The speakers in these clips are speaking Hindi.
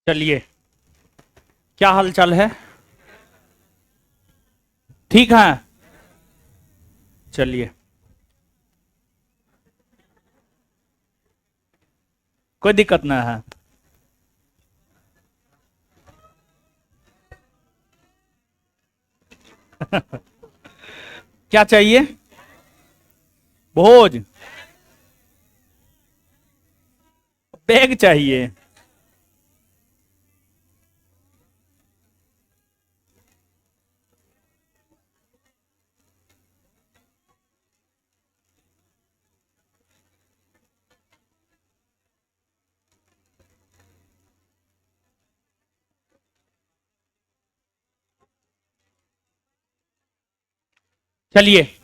चलिए, क्या हाल चाल है? ठीक है। चलिए, कोई दिक्कत ना है। क्या चाहिए? भोज? बैग चाहिए? चलिए,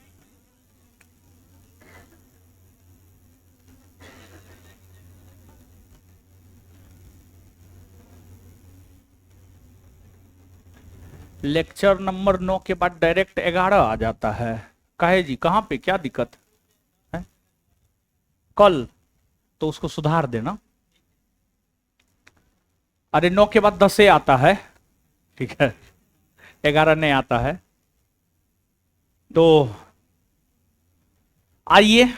लेक्चर नंबर 9 के बाद डायरेक्ट 11 आ जाता है। काहे जी, कहाँ पे क्या दिक्कत है? कल तो उसको सुधार देना। अरे 9 के बाद 10 से आता है। ठीक है, 11 नहीं आता है। तो आइए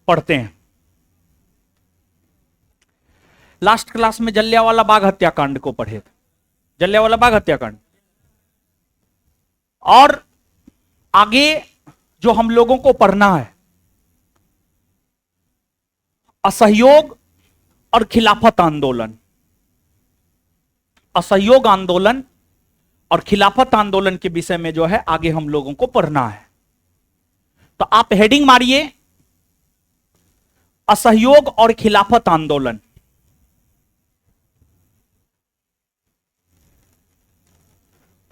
पढ़ते हैं। लास्ट क्लास में जलियांवाला बाग हत्याकांड को पढ़े थे। जलियांवाला बाग हत्याकांड। और आगे जो हम लोगों को पढ़ना है, असहयोग और खिलाफत आंदोलन। असहयोग आंदोलन और खिलाफत आंदोलन के विषय में जो है आगे हम लोगों को पढ़ना है। तो आप हेडिंग मारिए, असहयोग और खिलाफत आंदोलन।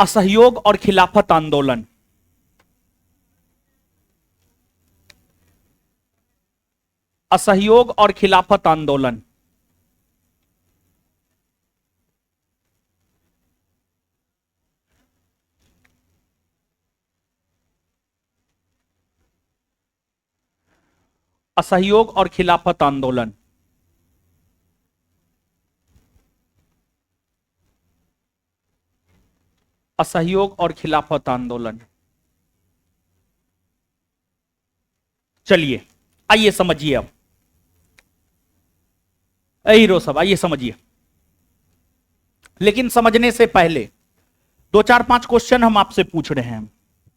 असहयोग और खिलाफत आंदोलन। असहयोग और खिलाफत आंदोलन। असहयोग और खिलाफत आंदोलन। असहयोग और खिलाफत आंदोलन। चलिए, आइए समझिए। अब हीरो सब आइए समझिए। लेकिन समझने से पहले दो चार पांच क्वेश्चन हम आपसे पूछ रहे हैं,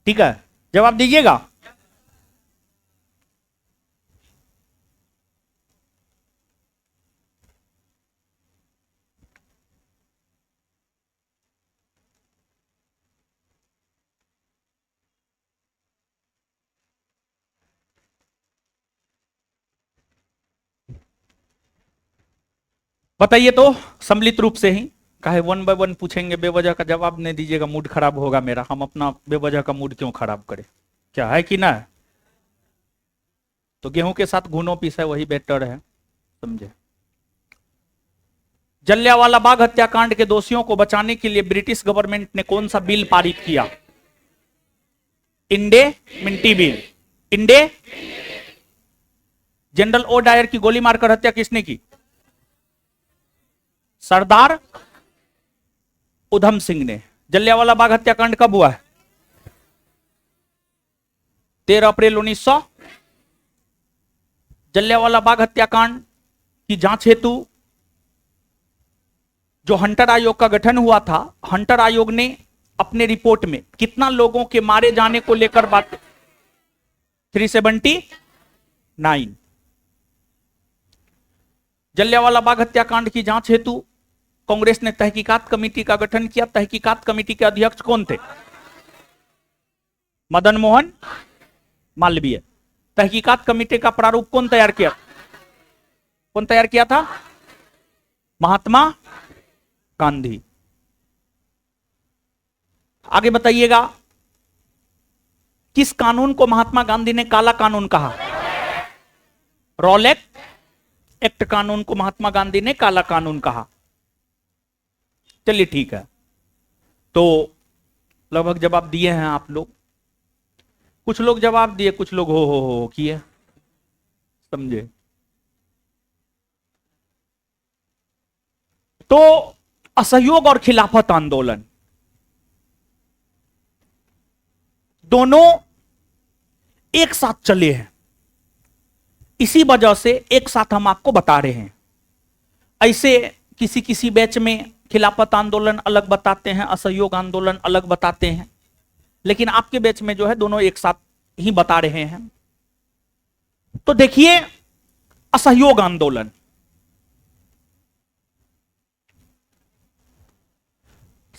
ठीक है? जवाब दीजिएगा। बताइए तो, सम्मिलित रूप से ही। काहे वन बाय वन पूछेंगे, बेवजह का जवाब नहीं दीजिएगा, मूड खराब होगा मेरा। हम अपना बेवजह का मूड क्यों खराब करें? क्या है कि ना है? तो गेहूं के साथ घुनो पीसा वही बेटर है, समझे? जलियांवाला बाग हत्याकांड के दोषियों को बचाने के लिए ब्रिटिश गवर्नमेंट ने कौन सा बिल पारित किया? Indemnity bill. इंडे। जनरल ओ डायर की गोली मारकर हत्या किसने की? सरदार उधम सिंह ने। जलियांवाला बाग हत्याकांड कब हुआ है? 13 अप्रैल 1900। जलियांवाला बाग हत्याकांड की जांच हेतु जो हंटर आयोग का गठन हुआ था, हंटर आयोग ने अपने रिपोर्ट में कितना लोगों के मारे जाने को लेकर बात? 379। जलियांवाला बाग हत्याकांड की जांच हेतु कांग्रेस ने तहकीकात कमेटी का गठन किया। तहकीकात कमेटी के अध्यक्ष कौन थे? मदन मोहन मालवीय। तहकीकात कमेटी का प्रारूप कौन तैयार किया? कौन तैयार किया था? महात्मा गांधी। आगे बताइएगा, किस कानून को महात्मा गांधी ने काला कानून कहा? रॉलेट एक्ट कानून को महात्मा गांधी ने काला कानून कहा। चलिए ठीक है, तो लगभग जवाब दिए हैं आप लोग। कुछ लोग जवाब दिए, कुछ लोग हो किए, समझे? तो असहयोग और खिलाफत आंदोलन दोनों एक साथ चले हैं, इसी वजह से एक साथ हम आपको बता रहे हैं। ऐसे किसी किसी बैच में खिलाफत आंदोलन अलग बताते हैं, असहयोग आंदोलन अलग बताते हैं, लेकिन आपके बैच में जो है दोनों एक साथ ही बता रहे हैं। तो देखिए, असहयोग आंदोलन,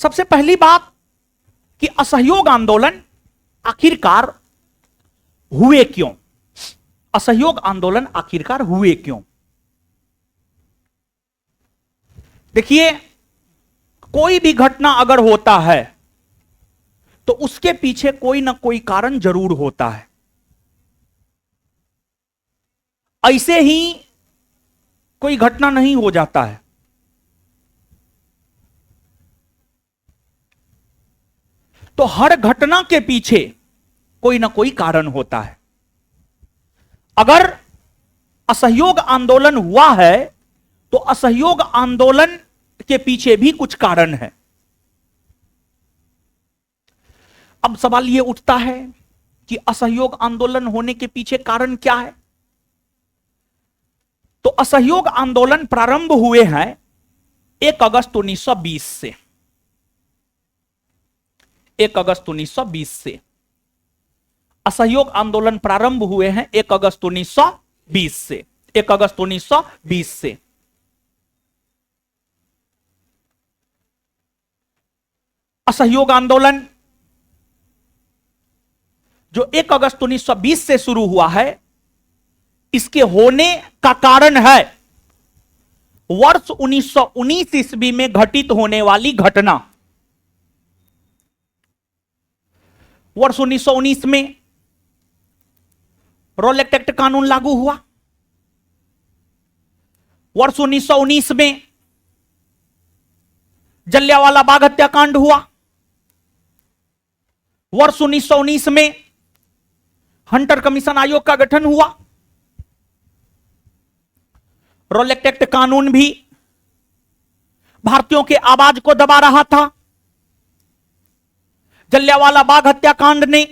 सबसे पहली बात कि असहयोग आंदोलन आखिरकार हुए क्यों? असहयोग आंदोलन आखिरकार हुए क्यों? देखिए, कोई भी घटना अगर होता है तो उसके पीछे कोई ना कोई कारण जरूर होता है। ऐसे ही कोई घटना नहीं हो जाता है। तो हर घटना के पीछे कोई ना कोई कारण होता है। अगर असहयोग आंदोलन हुआ है तो असहयोग आंदोलन के पीछे भी कुछ कारण है। अब सवाल यह उठता है कि असहयोग आंदोलन होने के पीछे कारण क्या है? तो असहयोग आंदोलन प्रारंभ हुए हैं 1 अगस्त 1920 से। 1 अगस्त 1920 से असहयोग आंदोलन प्रारंभ हुए हैं 1 अगस्त 1920 से। 1 अगस्त 1920 से असहयोग आंदोलन जो 1 अगस्त 1920 से शुरू हुआ है, इसके होने का कारण है वर्ष 1919 ईस्वी में घटित होने वाली घटना। वर्ष 1919 में रॉलेट एक्ट कानून लागू हुआ। वर्ष 1919 में जलियांवाला बाग हत्याकांड हुआ। वर्ष 1919 में हंटर कमीशन आयोग का गठन हुआ। रॉलेट एक्ट कानून भी भारतीयों के आवाज को दबा रहा था। जलियांवाला बाग हत्याकांड ने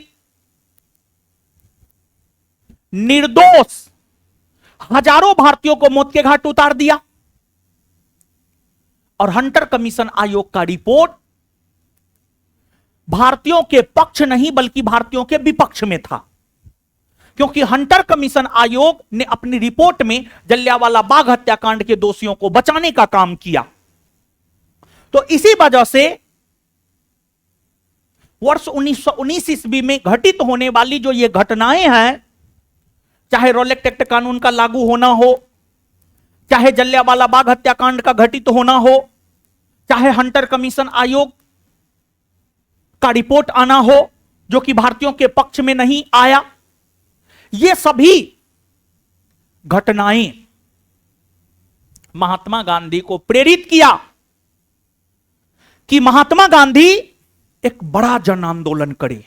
निर्दोष हजारों भारतीयों को मौत के घाट उतार दिया और हंटर कमीशन आयोग का रिपोर्ट भारतीयों के पक्ष नहीं बल्कि भारतीयों के विपक्ष में था, क्योंकि हंटर कमीशन आयोग ने अपनी रिपोर्ट में जलियांवाला बाग हत्याकांड के दोषियों को बचाने का काम किया। तो इसी वजह से वर्ष 1919 ईस्वी में घटित होने वाली जो ये घटनाएं हैं, चाहे रॉलेट एक्ट कानून का लागू होना हो, चाहे जलियांवाला बाग हत्याकांड का घटित होना हो, चाहे हंटर कमीशन आयोग का रिपोर्ट आना हो जो कि भारतीयों के पक्ष में नहीं आया, ये सभी घटनाएं महात्मा गांधी को प्रेरित किया कि महात्मा गांधी एक बड़ा जन आंदोलन करे।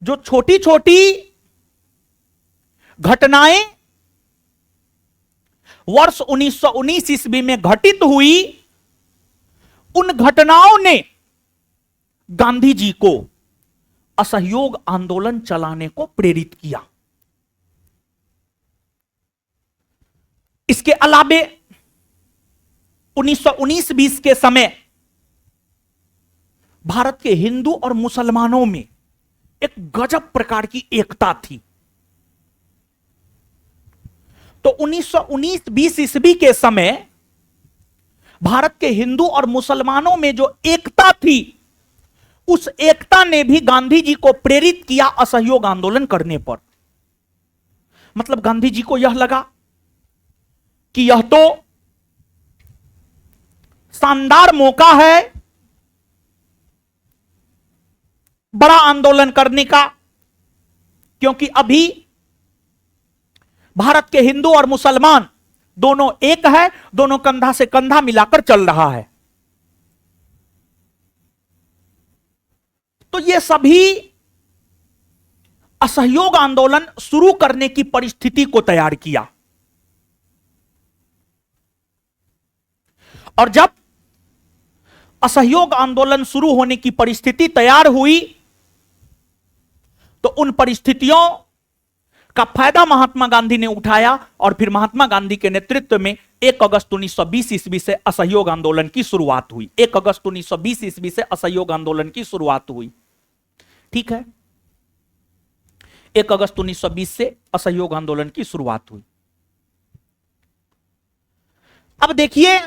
जो छोटी छोटी घटनाएं वर्ष 1919 ईस्वी में घटित हुई, उन घटनाओं ने गांधी जी को असहयोग आंदोलन चलाने को प्रेरित किया। इसके अलावे 1919-20 के समय भारत के हिंदू और मुसलमानों में एक गजब प्रकार की एकता थी। तो 1919-20 ईस्वी के समय भारत के हिंदू और मुसलमानों में जो एकता थी, उस एकता ने भी गांधी जी को प्रेरित किया असहयोग आंदोलन करने पर। मतलब गांधी जी को यह लगा कि यह तो शानदार मौका है बड़ा आंदोलन करने का, क्योंकि अभी भारत के हिंदू और मुसलमान दोनों एक है, दोनों कंधा से कंधा मिलाकर चल रहा है। तो ये सभी असहयोग आंदोलन शुरू करने की परिस्थिति को तैयार किया। और जब असहयोग आंदोलन शुरू होने की परिस्थिति तैयार हुई तो उन परिस्थितियों का फायदा महात्मा गांधी ने उठाया और फिर महात्मा गांधी के नेतृत्व में 1 अगस्त 1920 ईस्वी से असहयोग आंदोलन की शुरुआत हुई। 1 अगस्त 1920 ईस्वी से असहयोग आंदोलन की शुरुआत हुई। ठीक है, 1 अगस्त 1920 से असहयोग आंदोलन की शुरुआत हुई। अब देखिए,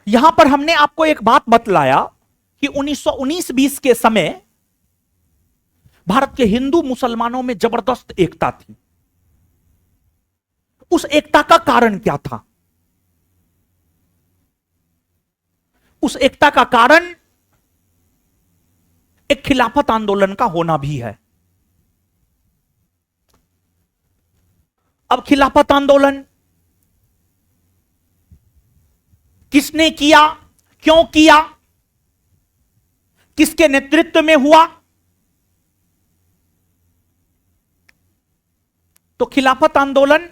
यहां पर हमने आपको एक बात बतलाया कि 1919-20 के समय भारत के हिंदू मुसलमानों में जबरदस्त एकता थी। उस एकता का कारण क्या था? उस एकता का कारण एक खिलाफत आंदोलन का होना भी है। अब खिलाफत आंदोलन किसने किया, क्यों किया, किसके नेतृत्व में हुआ? तो खिलाफत आंदोलन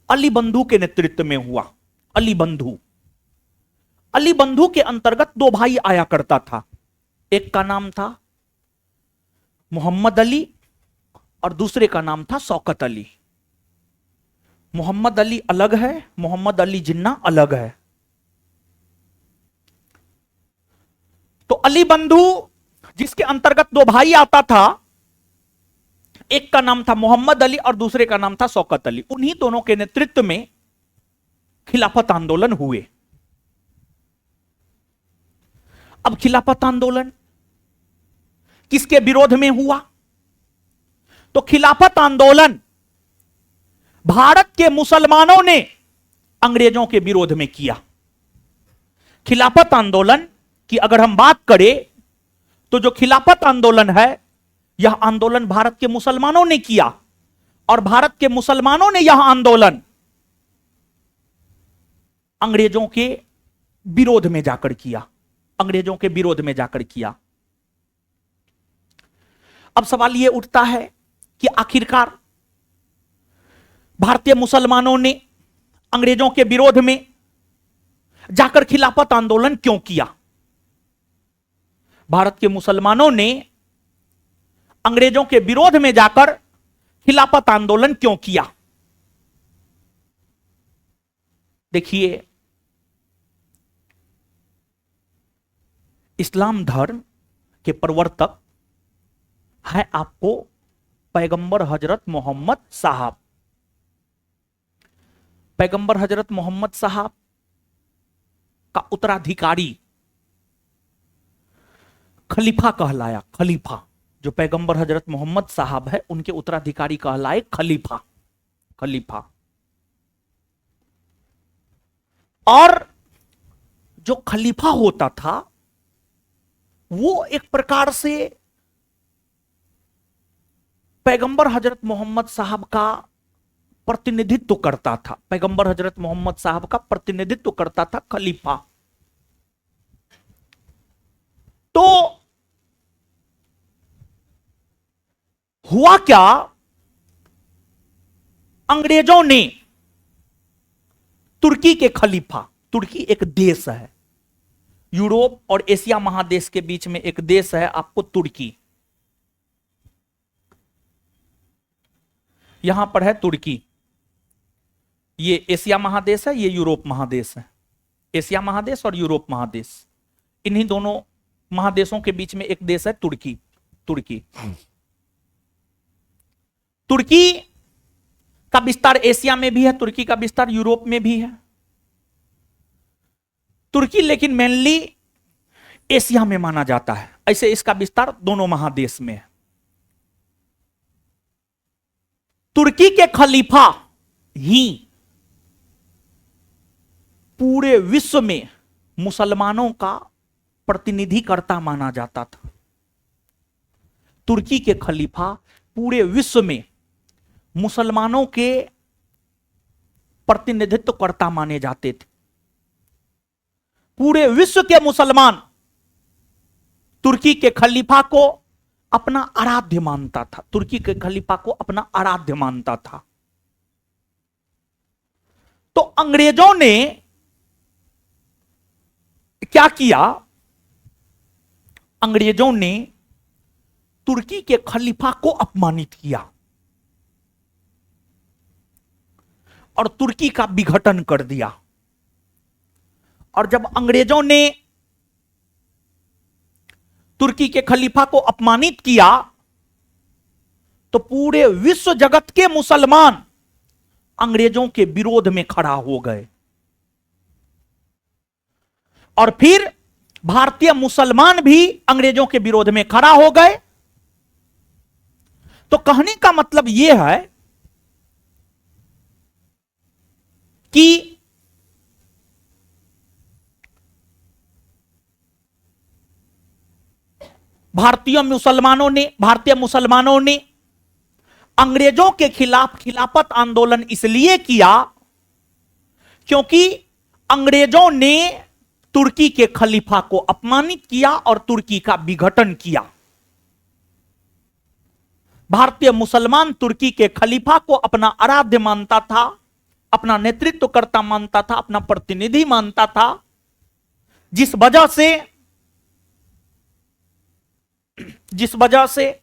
अली बंधु के नेतृत्व में हुआ। अली बंधु, अली बंधु के अंतर्गत 2 भाई आया करता था। एक का नाम था मोहम्मद अली और दूसरे का नाम था शौकत अली। मोहम्मद अली अलग है, मोहम्मद अली जिन्ना अलग है। तो अली बंधु जिसके अंतर्गत 2 भाई आता था, एक का नाम था मोहम्मद अली और दूसरे का नाम था शौकत अली। उन्हीं दोनों के नेतृत्व में खिलाफत आंदोलन हुए। अब खिलाफत आंदोलन किसके विरोध में हुआ? तो खिलाफत आंदोलन भारत के मुसलमानों ने अंग्रेजों के विरोध में किया। खिलाफत आंदोलन की अगर हम बात करें तो जो खिलाफत आंदोलन है, यह आंदोलन भारत के मुसलमानों ने किया और भारत के मुसलमानों ने यह आंदोलन अंग्रेजों के विरोध में जाकर किया। अंग्रेजों के विरोध में जाकर किया। अब सवाल यह उठता है कि आखिरकार भारतीय मुसलमानों ने अंग्रेजों के विरोध में जाकर खिलाफत आंदोलन क्यों किया? भारत के मुसलमानों ने अंग्रेजों के विरोध में जाकर खिलाफत आंदोलन क्यों किया? देखिए, इस्लाम धर्म के प्रवर्तक है आपको पैगंबर हजरत मोहम्मद साहब। पैगंबर हजरत मोहम्मद साहब का उत्तराधिकारी खलीफा कहलाया। खलीफा, जो पैगंबर हजरत मोहम्मद साहब है उनके उत्तराधिकारी कहलाए खलीफा। खलीफा। और जो खलीफा होता था वो एक प्रकार से पैगंबर हजरत मोहम्मद साहब का प्रतिनिधित्व करता था। पैगंबर हजरत मोहम्मद साहब का प्रतिनिधित्व करता था खलीफा। तो हुआ क्या, अंग्रेजों ने तुर्की के खलीफा, तुर्की एक देश है, यूरोप और एशिया महादेश के बीच में एक देश है आपको तुर्की। यहां पर है तुर्की। ये एशिया महादेश है, ये यूरोप महादेश है। एशिया महादेश और यूरोप महादेश, इन्हीं दोनों महादेशों के बीच में एक देश है तुर्की। तुर्की तुर्की का विस्तार एशिया में भी है, तुर्की का विस्तार यूरोप में भी है। तुर्की लेकिन मेनली एशिया में माना जाता है, ऐसे इसका विस्तार दोनों महादेश में है। तुर्की के खलीफा ही पूरे विश्व में मुसलमानों का प्रतिनिधिकर्ता माना जाता था। तुर्की के खलीफा पूरे विश्व में मुसलमानों के प्रतिनिधित्वकर्ता माने जाते थे। पूरे विश्व के मुसलमान तुर्की के खलीफा को अपना आराध्य मानता था। तुर्की के खलीफा को अपना आराध्य मानता था। तो अंग्रेजों ने क्या किया, अंग्रेजों ने तुर्की के खलीफा को अपमानित किया और तुर्की का विघटन कर दिया। और जब अंग्रेजों ने तुर्की के खलीफा को अपमानित किया तो पूरे विश्व जगत के मुसलमान अंग्रेजों के विरोध में खड़ा हो गए और फिर भारतीय मुसलमान भी अंग्रेजों के विरोध में खड़ा हो गए। तो कहने का मतलब यह है कि भारतीय मुसलमानों ने अंग्रेजों के खिलाफ खिलाफत आंदोलन इसलिए किया क्योंकि अंग्रेजों ने तुर्की के खलीफा को अपमानित किया और तुर्की का विघटन किया। भारतीय मुसलमान तुर्की के खलीफा को अपना आराध्य मानता था, अपना नेतृत्वकर्ता मानता था, अपना प्रतिनिधि मानता था, जिस वजह से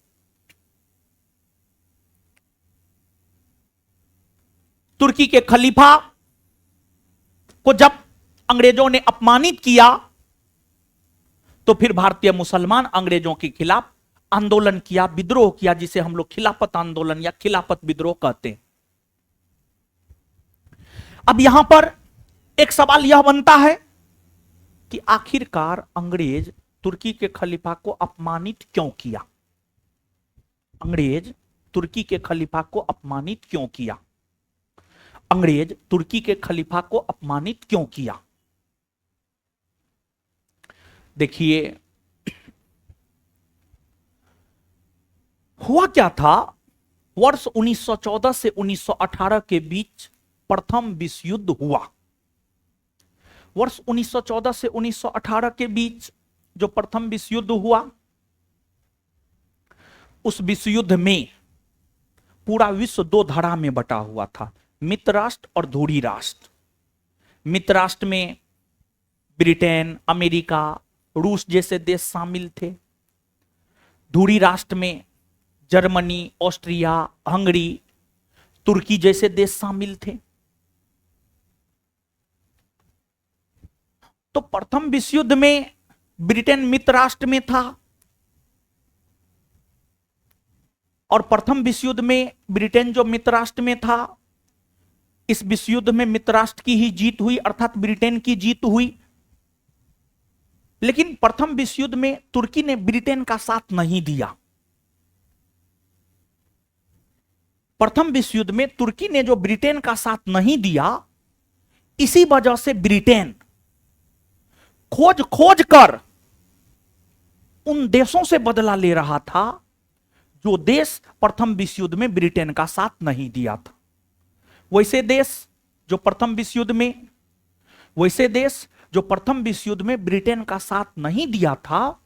तुर्की के खलीफा को जब अंग्रेजों ने अपमानित किया तो फिर भारतीय मुसलमान अंग्रेजों के खिलाफ आंदोलन किया, विद्रोह किया, जिसे हम लोग खिलाफत आंदोलन या खिलाफत विद्रोह कहते हैं। अब यहां पर एक सवाल यह बनता है कि आखिरकार अंग्रेज तुर्की के खलीफा को अपमानित क्यों किया? अंग्रेज तुर्की के खलीफा को अपमानित क्यों किया? अंग्रेज तुर्की के खलीफा को अपमानित क्यों किया? देखिए, हुआ क्या था, वर्ष 1914 से 1918 के बीच प्रथम विश्व युद्ध हुआ। वर्ष 1914 से 1918 के बीच जो प्रथम विश्व युद्ध हुआ, उस विश्व युद्ध में पूरा विश्व दो धड़ा में बटा हुआ था, मित्र राष्ट्र और धुरी राष्ट्र। मित्र राष्ट्र में ब्रिटेन, अमेरिका, रूस जैसे देश शामिल थे। धुरी राष्ट्र में जर्मनी, ऑस्ट्रिया, हंगरी, तुर्की जैसे देश शामिल थे। तो प्रथम विश्व युद्ध में ब्रिटेन मित्र राष्ट्र में था और प्रथम विश्व युद्ध में ब्रिटेन जो मित्र राष्ट्र में था, इस विश्व युद्ध में मित्र राष्ट्र की ही जीत हुई, अर्थात ब्रिटेन की जीत हुई। लेकिन प्रथम विश्व युद्ध में तुर्की ने ब्रिटेन का साथ नहीं दिया। प्रथम विश्व युद्ध में तुर्की ने जो ब्रिटेन का साथ नहीं दिया, इसी वजह से ब्रिटेन खोज खोज कर उन देशों से बदला ले रहा था जो देश प्रथम विश्व युद्ध में ब्रिटेन का साथ नहीं दिया था। वैसे देश जो प्रथम विश्व युद्ध में ब्रिटेन का साथ नहीं दिया था,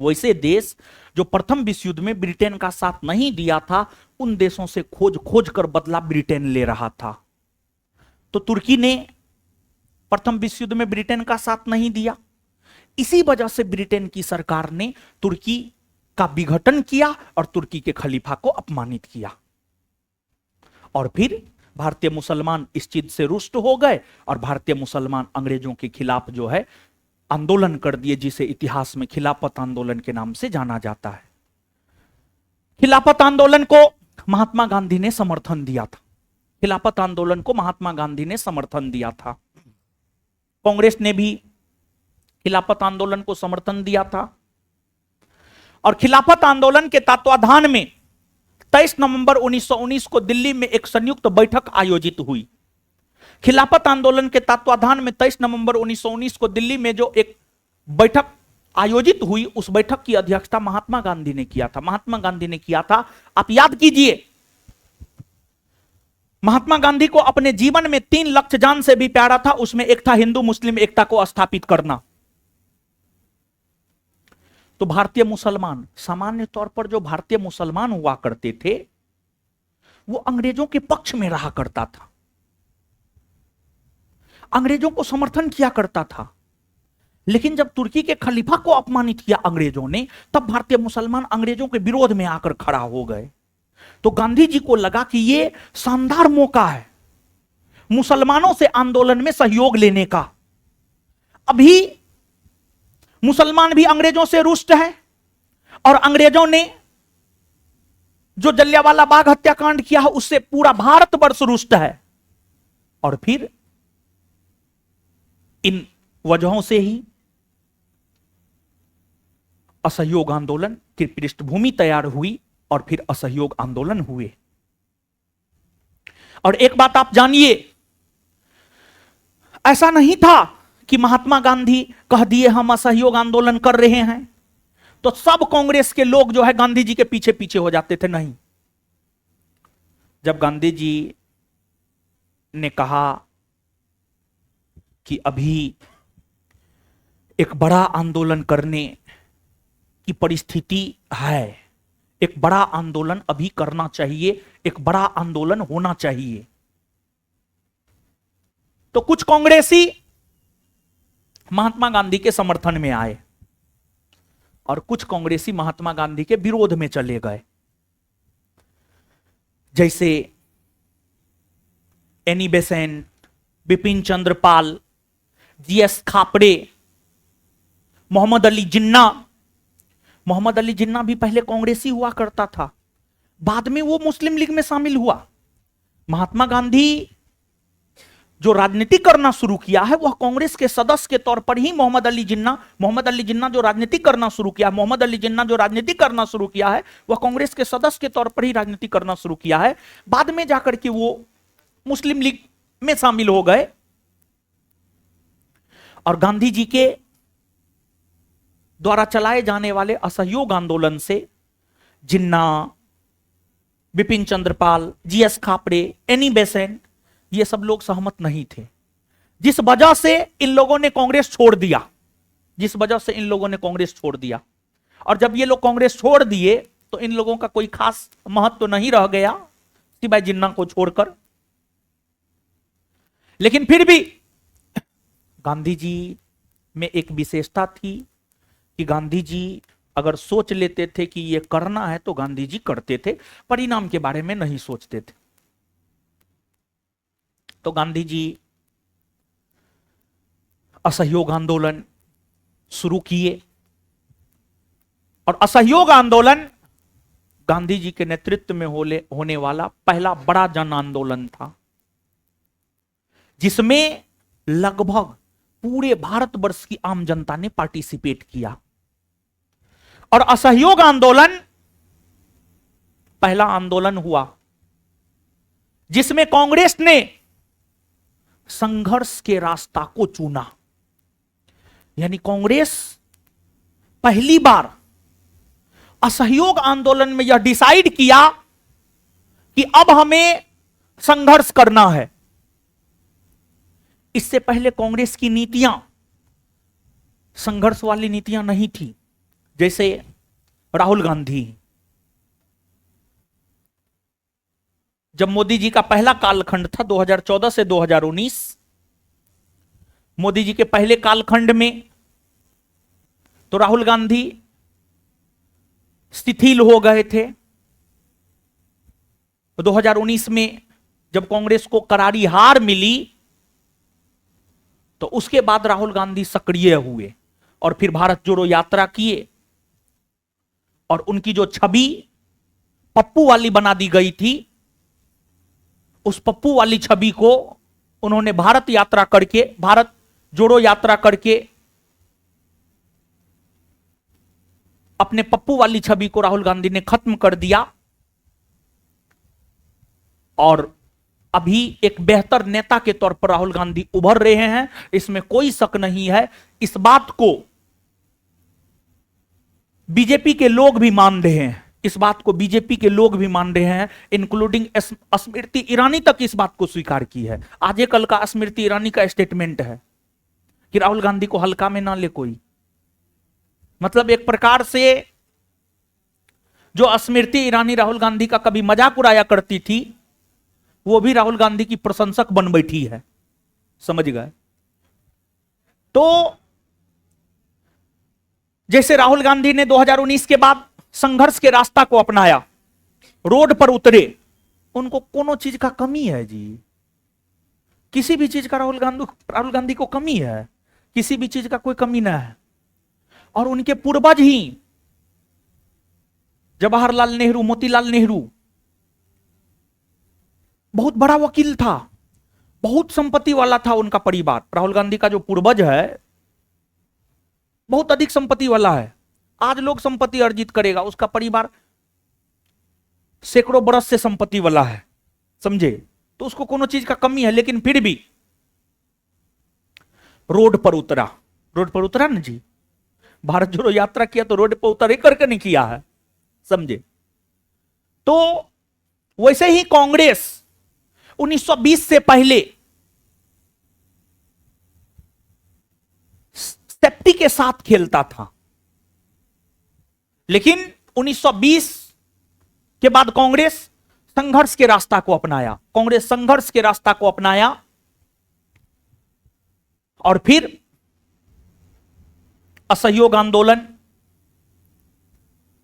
वैसे देश जो प्रथम विश्व युद्ध में ब्रिटेन का साथ नहीं दिया था, उन देशों से खोज खोज कर बदला ब्रिटेन ले रहा था। तो तुर्की ने प्रथम विश्व युद्ध में ब्रिटेन का साथ नहीं दिया, इसी वजह से ब्रिटेन की सरकार ने तुर्की का विघटन किया और तुर्की के खलीफा को अपमानित किया। और फिर भारतीय मुसलमान इस चीज से रुष्ट हो गए और भारतीय मुसलमान अंग्रेजों के खिलाफ जो है आंदोलन कर दिए, जिसे इतिहास में खिलाफत आंदोलन के नाम से जाना जाता है। खिलाफत आंदोलन को महात्मा गांधी ने समर्थन दिया था। खिलाफत आंदोलन को महात्मा गांधी ने समर्थन दिया था। कांग्रेस ने भी खिलाफत आंदोलन को समर्थन दिया था और खिलाफत आंदोलन के तत्वाधान में 23 नवंबर 1919 को दिल्ली में एक संयुक्त बैठक आयोजित हुई। खिलाफत आंदोलन के तत्वाधान में 23 नवंबर 1919 को दिल्ली में जो एक बैठक आयोजित हुई, उस बैठक की अध्यक्षता महात्मा गांधी ने किया था। महात्मा गांधी ने किया था, आप याद कीजिए, महात्मा गांधी को अपने जीवन में 3 लक्ष्य जान से भी प्यारा था। उसमें एक था हिंदू मुस्लिम एकता को स्थापित करना। तो भारतीय मुसलमान, सामान्य तौर पर जो भारतीय मुसलमान हुआ करते थे, वो अंग्रेजों के पक्ष में रहा करता था, अंग्रेजों को समर्थन किया करता था। लेकिन जब तुर्की के खलीफा को अपमानित किया अंग्रेजों ने, तब भारतीय मुसलमान अंग्रेजों के विरोध में आकर खड़ा हो गए। तो गांधी जी को लगा कि ये शानदार मौका है मुसलमानों से आंदोलन में सहयोग लेने का। अभी मुसलमान भी अंग्रेजों से रुष्ट है और अंग्रेजों ने जो जलियांवाला बाग हत्याकांड किया है उससे पूरा भारतवर्ष रुष्ट है। और फिर इन वजहों से ही असहयोग आंदोलन की पृष्ठभूमि तैयार हुई और फिर असहयोग आंदोलन हुए। और एक बात आप जानिए, ऐसा नहीं था कि महात्मा गांधी कह दिए हम असहयोग आंदोलन कर रहे हैं तो सब कांग्रेस के लोग जो है गांधी जी के पीछे पीछे हो जाते थे। नहीं, जब गांधी जी ने कहा कि अभी एक बड़ा आंदोलन करने की परिस्थिति है, एक बड़ा आंदोलन अभी करना चाहिए, एक बड़ा आंदोलन होना चाहिए, तो कुछ कांग्रेसी महात्मा गांधी के समर्थन में आए और कुछ कांग्रेसी महात्मा गांधी के विरोध में चले गए। जैसे एनी बेसेंट, बिपिन चंद्र पाल, जीएस खापड़े, मोहम्मद अली जिन्ना। मोहम्मद अली जिन्ना भी पहले कांग्रेसी हुआ करता था, बाद में वो मुस्लिम लीग में शामिल हुआ। महात्मा गांधी जो राजनीति करना शुरू किया है वह कांग्रेस के सदस्य के तौर पर ही मोहम्मद अली जिन्ना जो राजनीति करना शुरू किया, मोहम्मद अली जिन्ना जो राजनीति करना शुरू किया है वह कांग्रेस के सदस्य के तौर पर ही राजनीति करना शुरू किया है। बाद में जाकर के वो मुस्लिम लीग में शामिल हो गए और गांधी जी के द्वारा चलाए जाने वाले असहयोग आंदोलन से जिन्ना, बिपिन चंद्र पाल, जीएस खापड़े, एनी बेसेंट, ये सब लोग सहमत नहीं थे। जिस वजह से इन लोगों ने कांग्रेस छोड़ दिया, और जब ये लोग कांग्रेस छोड़ दिए तो इन लोगों का कोई खास महत्व तो नहीं रह गया सिवाय जिन्ना को छोड़कर। लेकिन फिर भी गांधी जी में एक विशेषता थी कि गांधी जी अगर सोच लेते थे कि ये करना है तो गांधी जी करते थे, परिणाम के बारे में नहीं सोचते थे। तो गांधी जी असहयोग आंदोलन शुरू किए और असहयोग आंदोलन गांधी जी के नेतृत्व में होने वाला पहला बड़ा जन आंदोलन था, जिसमें लगभग पूरे भारतवर्ष की आम जनता ने पार्टिसिपेट किया। और असहयोग आंदोलन पहला आंदोलन हुआ जिसमें कांग्रेस ने संघर्ष के रास्ता को चुना। यानी कांग्रेस पहली बार असहयोग आंदोलन में यह डिसाइड किया कि अब हमें संघर्ष करना है। इससे पहले कांग्रेस की नीतियां संघर्ष वाली नीतियां नहीं थी। जैसे राहुल गांधी, जब मोदी जी का पहला कालखंड था 2014 से 2019, मोदी जी के पहले कालखंड में तो राहुल गांधी शिथिल हो गए थे। 2019 में जब कांग्रेस को करारी हार मिली तो उसके बाद राहुल गांधी सक्रिय हुए और फिर भारत जोड़ो यात्रा किए और उनकी जो छवि पप्पू वाली बना दी गई थी, उस पप्पू वाली छवि को उन्होंने भारत जोड़ो यात्रा करके अपने पप्पू वाली छवि को राहुल गांधी ने खत्म कर दिया और अभी एक बेहतर नेता के तौर पर राहुल गांधी उभर रहे हैं, इसमें कोई शक नहीं है। इस बात को बीजेपी के लोग भी मान रहे हैं, इंक्लूडिंग स्मृति ईरानी तक इस बात को स्वीकार की है। आज कल का स्मृति ईरानी का स्टेटमेंट है कि राहुल गांधी को हल्का में ना ले कोई। मतलब एक प्रकार से जो स्मृति ईरानी राहुल गांधी का कभी मजाक उड़ाया करती थी, वो भी राहुल गांधी की प्रशंसक बन बैठी है, समझ गए। तो जैसे राहुल गांधी ने 2019 के बाद संघर्ष के रास्ता को अपनाया, रोड पर उतरे, उनको कोनो चीज का कमी है जी? किसी भी चीज का राहुल गांधी को कमी है? किसी भी चीज का कोई कमी ना है। और उनके पूर्वज ही जवाहरलाल नेहरू, मोतीलाल नेहरू बहुत बड़ा वकील था, बहुत संपत्ति वाला था उनका परिवार। राहुल गांधी का जो पूर्वज है बहुत अधिक संपत्ति वाला है। आज लोग संपत्ति अर्जित करेगा, उसका परिवार सैकड़ों बरस से संपत्ति वाला है, समझे? तो उसको कोनो चीज का कमी है, लेकिन फिर भी रोड पर उतरा। रोड पर उतरा ना जी, भारत जोड़ो यात्रा किया तो रोड पर उतर करके नहीं किया है, समझे? तो वैसे ही कांग्रेस 1920 से पहले सेफ्टी के साथ खेलता था, लेकिन 1920 के बाद कांग्रेस संघर्ष के रास्ता को अपनाया। कांग्रेस संघर्ष के रास्ता को अपनाया और फिर असहयोग आंदोलन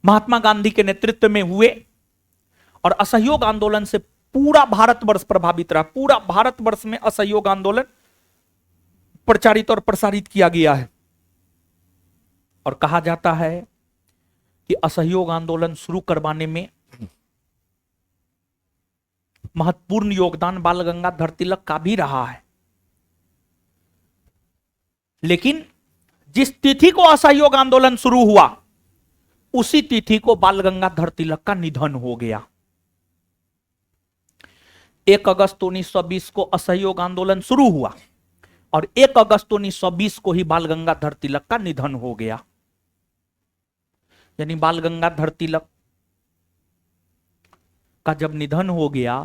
महात्मा गांधी के नेतृत्व में हुए और असहयोग आंदोलन से पूरा भारतवर्ष प्रभावित रहा। पूरा भारतवर्ष में असहयोग आंदोलन प्रचारित और प्रसारित किया गया है और कहा जाता है कि असहयोग आंदोलन शुरू करवाने में महत्वपूर्ण योगदान बाल गंगाधर तिलक का भी रहा है। लेकिन जिस तिथि को असहयोग आंदोलन शुरू हुआ उसी तिथि को बाल गंगाधर तिलक का निधन हो गया। 1 अगस्त 1920 को असहयोग आंदोलन शुरू हुआ और 1 अगस्त 1920 को ही बाल गंगाधर तिलक का निधन हो गया। यानी बाल गंगाधर तिलक का जब निधन हो गया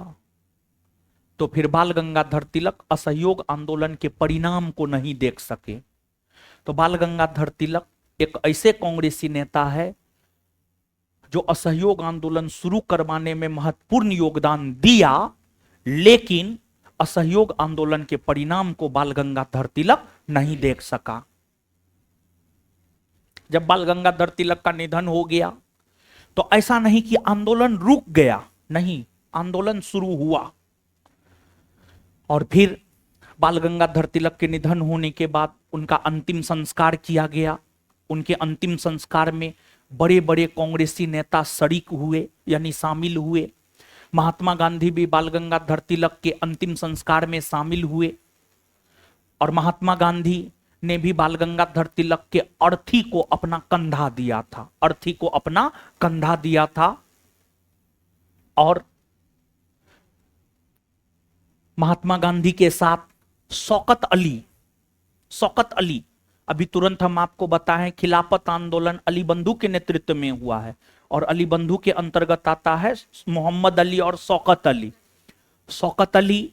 तो फिर बाल गंगाधर तिलक असहयोग आंदोलन के परिणाम को नहीं देख सके। तो बाल गंगाधर तिलक एक ऐसे कांग्रेसी नेता है जो असहयोग आंदोलन शुरू करवाने में महत्वपूर्ण योगदान दिया, लेकिन असहयोग आंदोलन के परिणाम को बाल गंगाधर तिलक नहीं देख सका। जब बाल गंगाधर तिलक का निधन हो गया तो ऐसा नहीं कि आंदोलन रुक गया, नहीं, आंदोलन शुरू हुआ। और फिर बाल गंगाधर तिलक के निधन होने के बाद उनका अंतिम संस्कार किया गया। उनके अंतिम संस्कार में बड़े बड़े कांग्रेसी नेता शरीक हुए, यानी शामिल हुए। महात्मा गांधी भी बाल गंगाधर तिलक के अंतिम संस्कार में शामिल हुए और महात्मा गांधी ने भी बाल गंगाधर तिलक के अर्थी को अपना कंधा दिया था, अर्थी को अपना कंधा दिया था। और महात्मा गांधी के साथ शौकत अली, अभी तुरंत हम आपको बताएं, खिलाफत आंदोलन अली बंधु के नेतृत्व में हुआ है और अली बंधु के अंतर्गत आता है मोहम्मद अली और शौकत अली। शौकत अली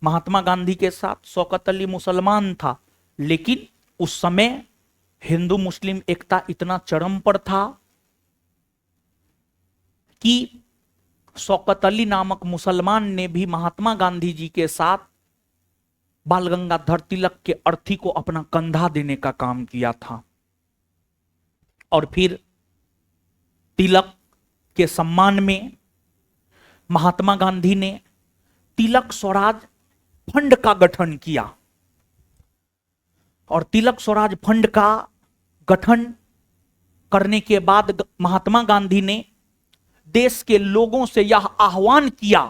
महात्मा गांधी के साथ, शौकत अली मुसलमान था, लेकिन उस समय हिंदू मुस्लिम एकता इतना चरम पर था कि शौकत अली नामक मुसलमान ने भी महात्मा गांधी जी के साथ बाल गंगाधर तिलक के अर्थी को अपना कंधा देने का काम किया था। और फिर तिलक के सम्मान में महात्मा गांधी ने तिलक स्वराज फंड का गठन किया और तिलक स्वराज फंड का गठन करने के बाद महात्मा गांधी ने देश के लोगों से यह आह्वान किया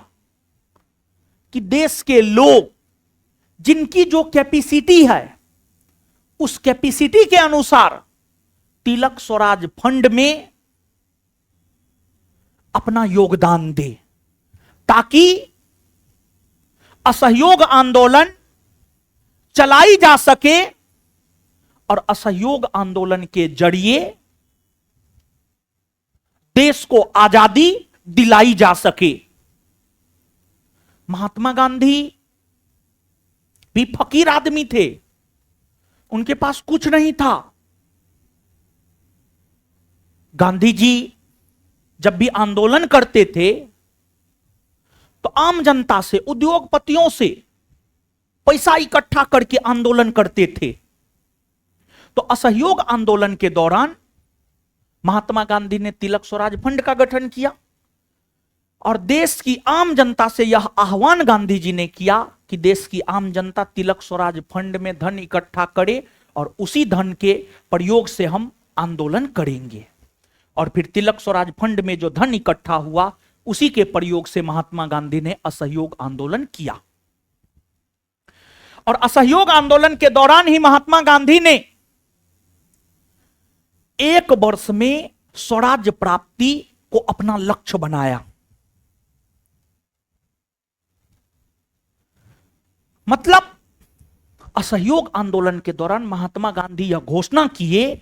कि देश के लोग जिनकी जो कैपेसिटी है उस कैपेसिटी के अनुसार तिलक स्वराज फंड में अपना योगदान दे, ताकि असहयोग आंदोलन चलाई जा सके और असहयोग आंदोलन के जरिए देश को आजादी दिलाई जा सके। महात्मा गांधी भी फकीर आदमी थे, उनके पास कुछ नहीं था। गांधी जी जब भी आंदोलन करते थे तो आम जनता से, उद्योगपतियों से पैसा इकट्ठा करके आंदोलन करते थे। तो असहयोग आंदोलन के दौरान महात्मा गांधी ने तिलक स्वराज फंड का गठन किया और देश की आम जनता से यह आह्वान गांधी जी ने किया कि देश की आम जनता तिलक स्वराज फंड में धन इकट्ठा करे और उसी धन के प्रयोग से हम आंदोलन करेंगे। और फिर तिलक स्वराज फंड में जो धन इकट्ठा हुआ उसी के प्रयोग से महात्मा गांधी ने असहयोग आंदोलन किया। और असहयोग आंदोलन के दौरान ही महात्मा गांधी ने 1 वर्ष में स्वराज्य प्राप्ति को अपना लक्ष्य बनाया। मतलब असहयोग आंदोलन के दौरान महात्मा गांधी यह घोषणा किए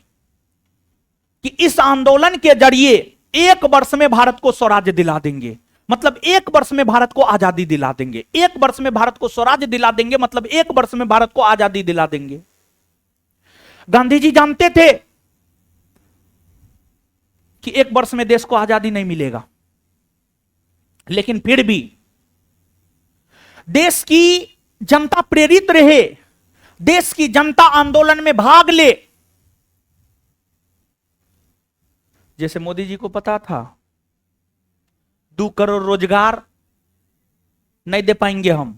कि इस आंदोलन के जरिए 1 वर्ष में भारत को स्वराज्य दिला देंगे। मतलब 1 वर्ष में भारत को आजादी दिला देंगे। 1 वर्ष में भारत को स्वराज्य दिला देंगे मतलब 1 वर्ष में भारत को आजादी दिला देंगे। गांधी जी जानते थे कि 1 वर्ष में देश को आजादी नहीं मिलेगा, लेकिन फिर भी देश की जनता प्रेरित रहे, देश की जनता आंदोलन में भाग ले। जैसे मोदी जी को पता था 2 करोड़ रोजगार नहीं दे पाएंगे हम,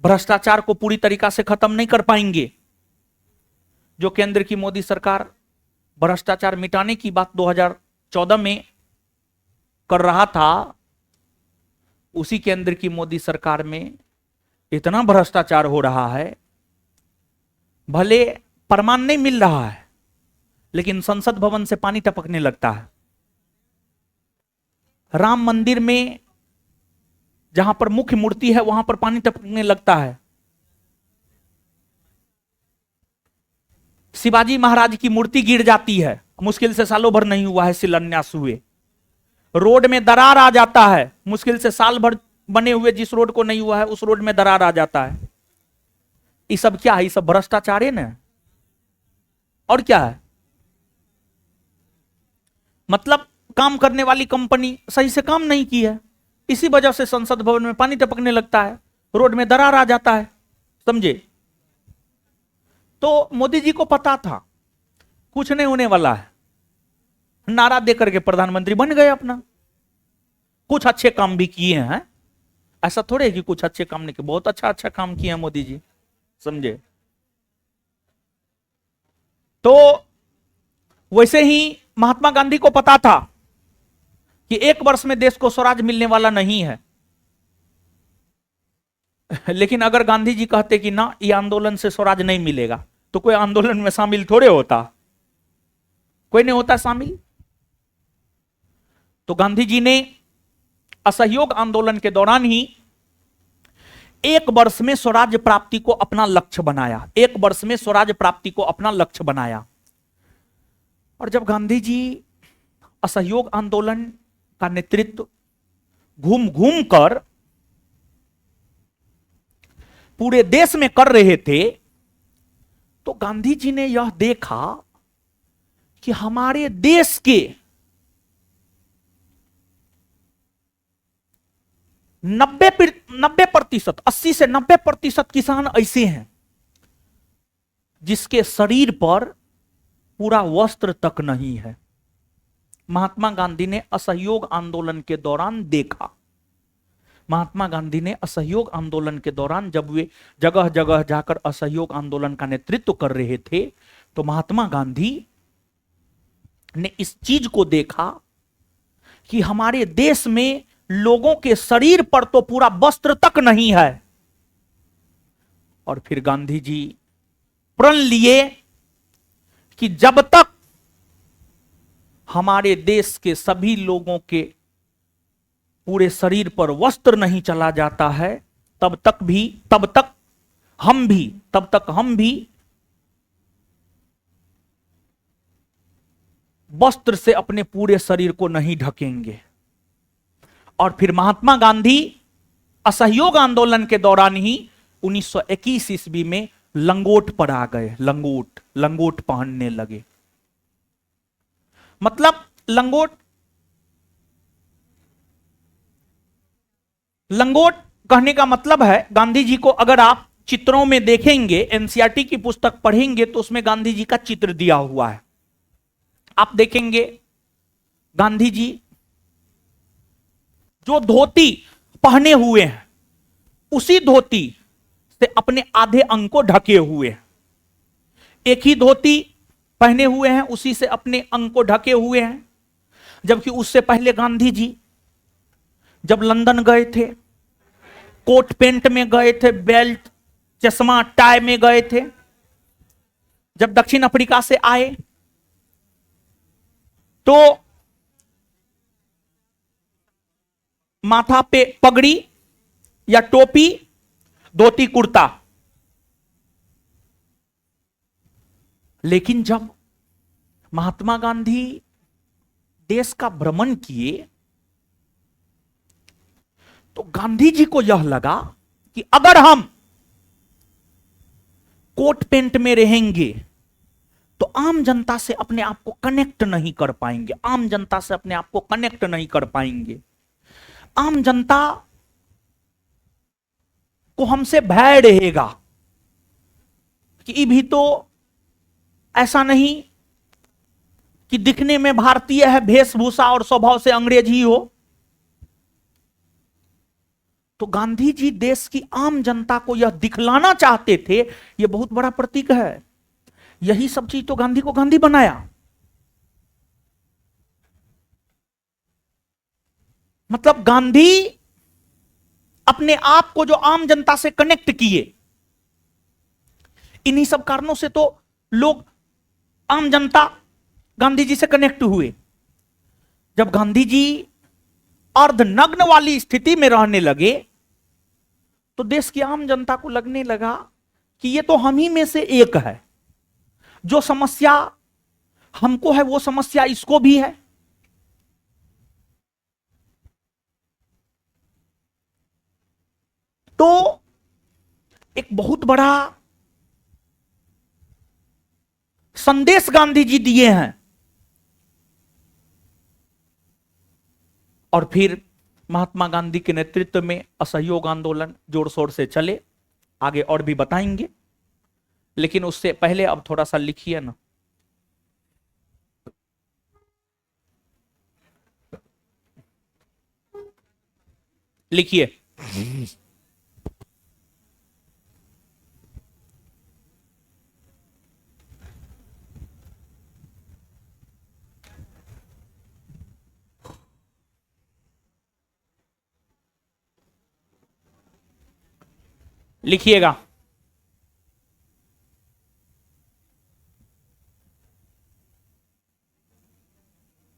भ्रष्टाचार को पूरी तरीका से खत्म नहीं कर पाएंगे। जो केंद्र की मोदी सरकार भ्रष्टाचार मिटाने की बात 2014 में कर रहा था, उसी केंद्र की मोदी सरकार में इतना भ्रष्टाचार हो रहा है, भले प्रमाण नहीं मिल रहा है लेकिन संसद भवन से पानी टपकने लगता है। राम मंदिर में जहां पर मुख्य मूर्ति है वहां पर पानी टपकने लगता है। शिवाजी महाराज की मूर्ति गिर जाती है, मुश्किल से सालों भर नहीं हुआ है शिलान्यास हुए। रोड में दरार आ जाता है, मुश्किल से साल भर बने हुए जिस रोड को नहीं हुआ है उस रोड में दरार आ जाता है। ये सब क्या है? ये सब भ्रष्टाचार है ना, और क्या है? मतलब काम करने वाली कंपनी सही से काम नहीं की है, इसी वजह से संसद भवन में पानी टपकने लगता है, रोड में दरार आ जाता है। समझे? तो मोदी जी को पता था कुछ नहीं होने वाला है, नारा देकर के प्रधानमंत्री बन गए अपना। कुछ अच्छे काम भी किए हैं, ऐसा थोड़े है कि कुछ अच्छे काम नहीं किए, बहुत अच्छा काम किए हैं मोदी जी। समझे? तो वैसे ही महात्मा गांधी को पता था कि 1 वर्ष में देश को स्वराज मिलने वाला नहीं है। लेकिन अगर गांधी जी कहते कि ना ये आंदोलन से स्वराज नहीं मिलेगा, तो कोई आंदोलन में शामिल थोड़े होता, कोई नहीं होता शामिल। तो गांधी जी ने असहयोग आंदोलन के दौरान ही 1 वर्ष में स्वराज्य प्राप्ति को अपना लक्ष्य बनाया। 1 वर्ष में स्वराज्य प्राप्ति को अपना लक्ष्य बनाया। और जब गांधी जी असहयोग आंदोलन का नेतृत्व घूम घूम कर पूरे देश में कर रहे थे, तो गांधी जी ने यह देखा कि हमारे देश के 90% 80 से 90% किसान ऐसे हैं जिसके शरीर पर पूरा वस्त्र तक नहीं है। महात्मा गांधी ने असहयोग आंदोलन के दौरान देखा। महात्मा गांधी ने असहयोग आंदोलन के दौरान जब वे जगह जगह जाकर असहयोग आंदोलन का नेतृत्व कर रहे थे, तो महात्मा गांधी ने इस चीज को देखा कि हमारे देश में लोगों के शरीर पर तो पूरा वस्त्र तक नहीं है। और फिर गांधी जी प्रण लिए कि जब तक हमारे देश के सभी लोगों के पूरे शरीर पर वस्त्र नहीं चला जाता है, तब तक हम भी वस्त्र से अपने पूरे शरीर को नहीं ढकेंगे। और फिर महात्मा गांधी असहयोग आंदोलन के दौरान ही 1921 ईस्वी में लंगोट पर आ गए। लंगोट पहनने लगे। मतलब लंगोट कहने का मतलब है, गांधी जी को अगर आप चित्रों में देखेंगे, एनसीईआरटी की पुस्तक पढ़ेंगे तो उसमें गांधी जी का चित्र दिया हुआ है। आप देखेंगे गांधी जी जो धोती पहने हुए हैं उसी धोती से अपने आधे अंग को ढके हुए हैं। एक ही धोती पहने हुए हैं, उसी से अपने अंग को ढके हुए हैं। जबकि उससे पहले गांधी जी जब लंदन गए थे, कोट पेंट में गए थे, बेल्ट चश्मा टाई में गए थे। जब दक्षिण अफ्रीका से आए तो माथा पे पगड़ी या टोपी, धोती कुर्ता। लेकिन जब महात्मा गांधी देश का भ्रमण किए तो गांधी जी को यह लगा कि अगर हम कोट पेंट में रहेंगे तो आम जनता से अपने आप को कनेक्ट नहीं कर पाएंगे, आम जनता से अपने आप को कनेक्ट नहीं कर पाएंगे। आम जनता को हमसे भय रहेगा कि ये भी तो ऐसा नहीं कि दिखने में भारतीय है, वेशभूषा और स्वभाव से अंग्रेज ही हो। तो गांधी जी देश की आम जनता को यह दिखलाना चाहते थे, यह बहुत बड़ा प्रतीक है। यही सब चीज तो गांधी को गांधी बनाया। मतलब गांधी अपने आप को जो आम जनता से कनेक्ट किए, इन्हीं सब कारणों से तो लोग, आम जनता गांधी जी से कनेक्ट हुए। जब गांधी जी अर्धनग्न वाली स्थिति में रहने लगे तो देश की आम जनता को लगने लगा कि ये तो हम ही में से एक है, जो समस्या हमको है वो समस्या इसको भी है। तो एक बहुत बड़ा संदेश गांधी जी दिए हैं। और फिर महात्मा गांधी के नेतृत्व में असहयोग आंदोलन जोर शोर से चले, आगे और भी बताएंगे। लेकिन उससे पहले अब थोड़ा सा लिखिए ना। लिखिए। लिखिएगा।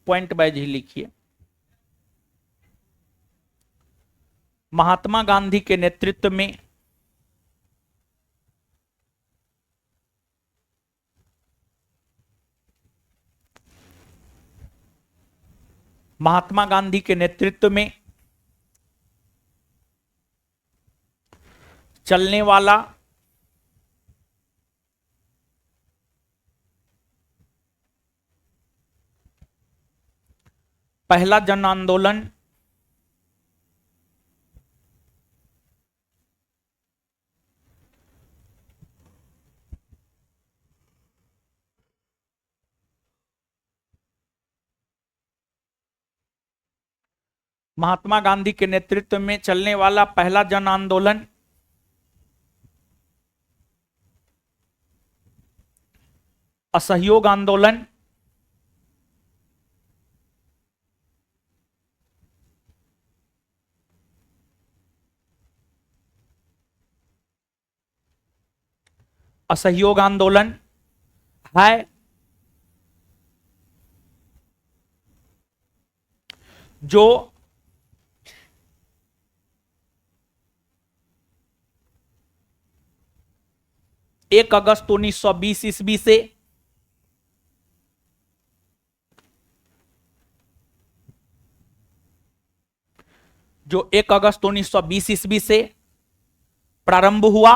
पॉइंट वाइज ही लिखिए। महात्मा गांधी के नेतृत्व में महात्मा गांधी के नेतृत्व में चलने वाला पहला जन आंदोलन महात्मा गांधी के नेतृत्व में चलने वाला पहला जन आंदोलन असहयोग आंदोलन असहयोग आंदोलन है। जो 1 अगस्त 1920 ईस्वी से जो 1 अगस्त 1920 ईस्वी से प्रारंभ हुआ।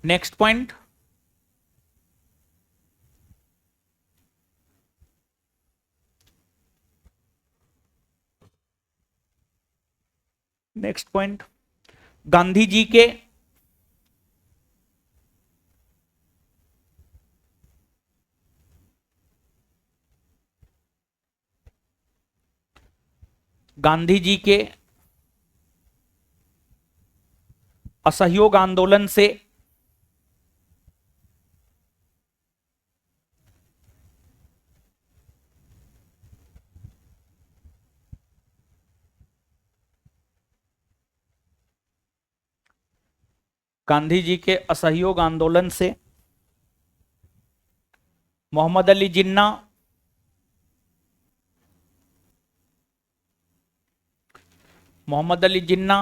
Next point, next point, Gandhi ji के गांधी जी के असहयोग आंदोलन से गांधी जी के असहयोग आंदोलन से Mohammad Ali Jinnah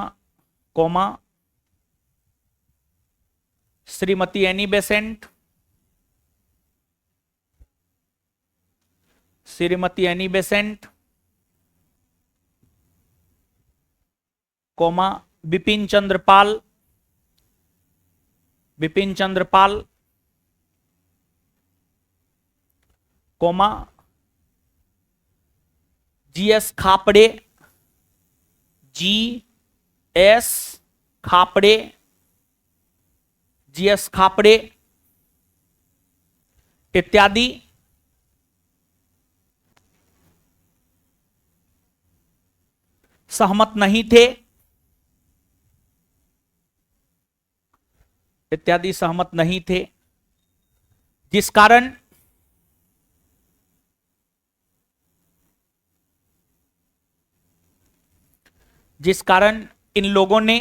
comma Shrimati Annie Besant comma Bipin Chandra Pal comma GS Khaparde GS Khaparde इत्यादि सहमत नहीं थे, जिस कारण इन लोगों ने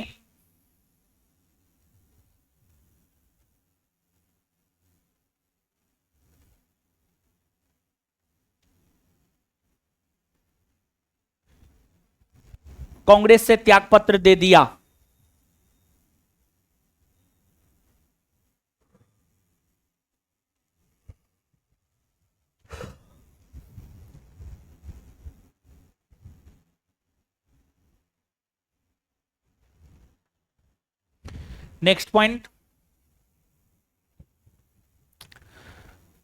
कांग्रेस से त्यागपत्र दे दिया। नेक्स्ट पॉइंट,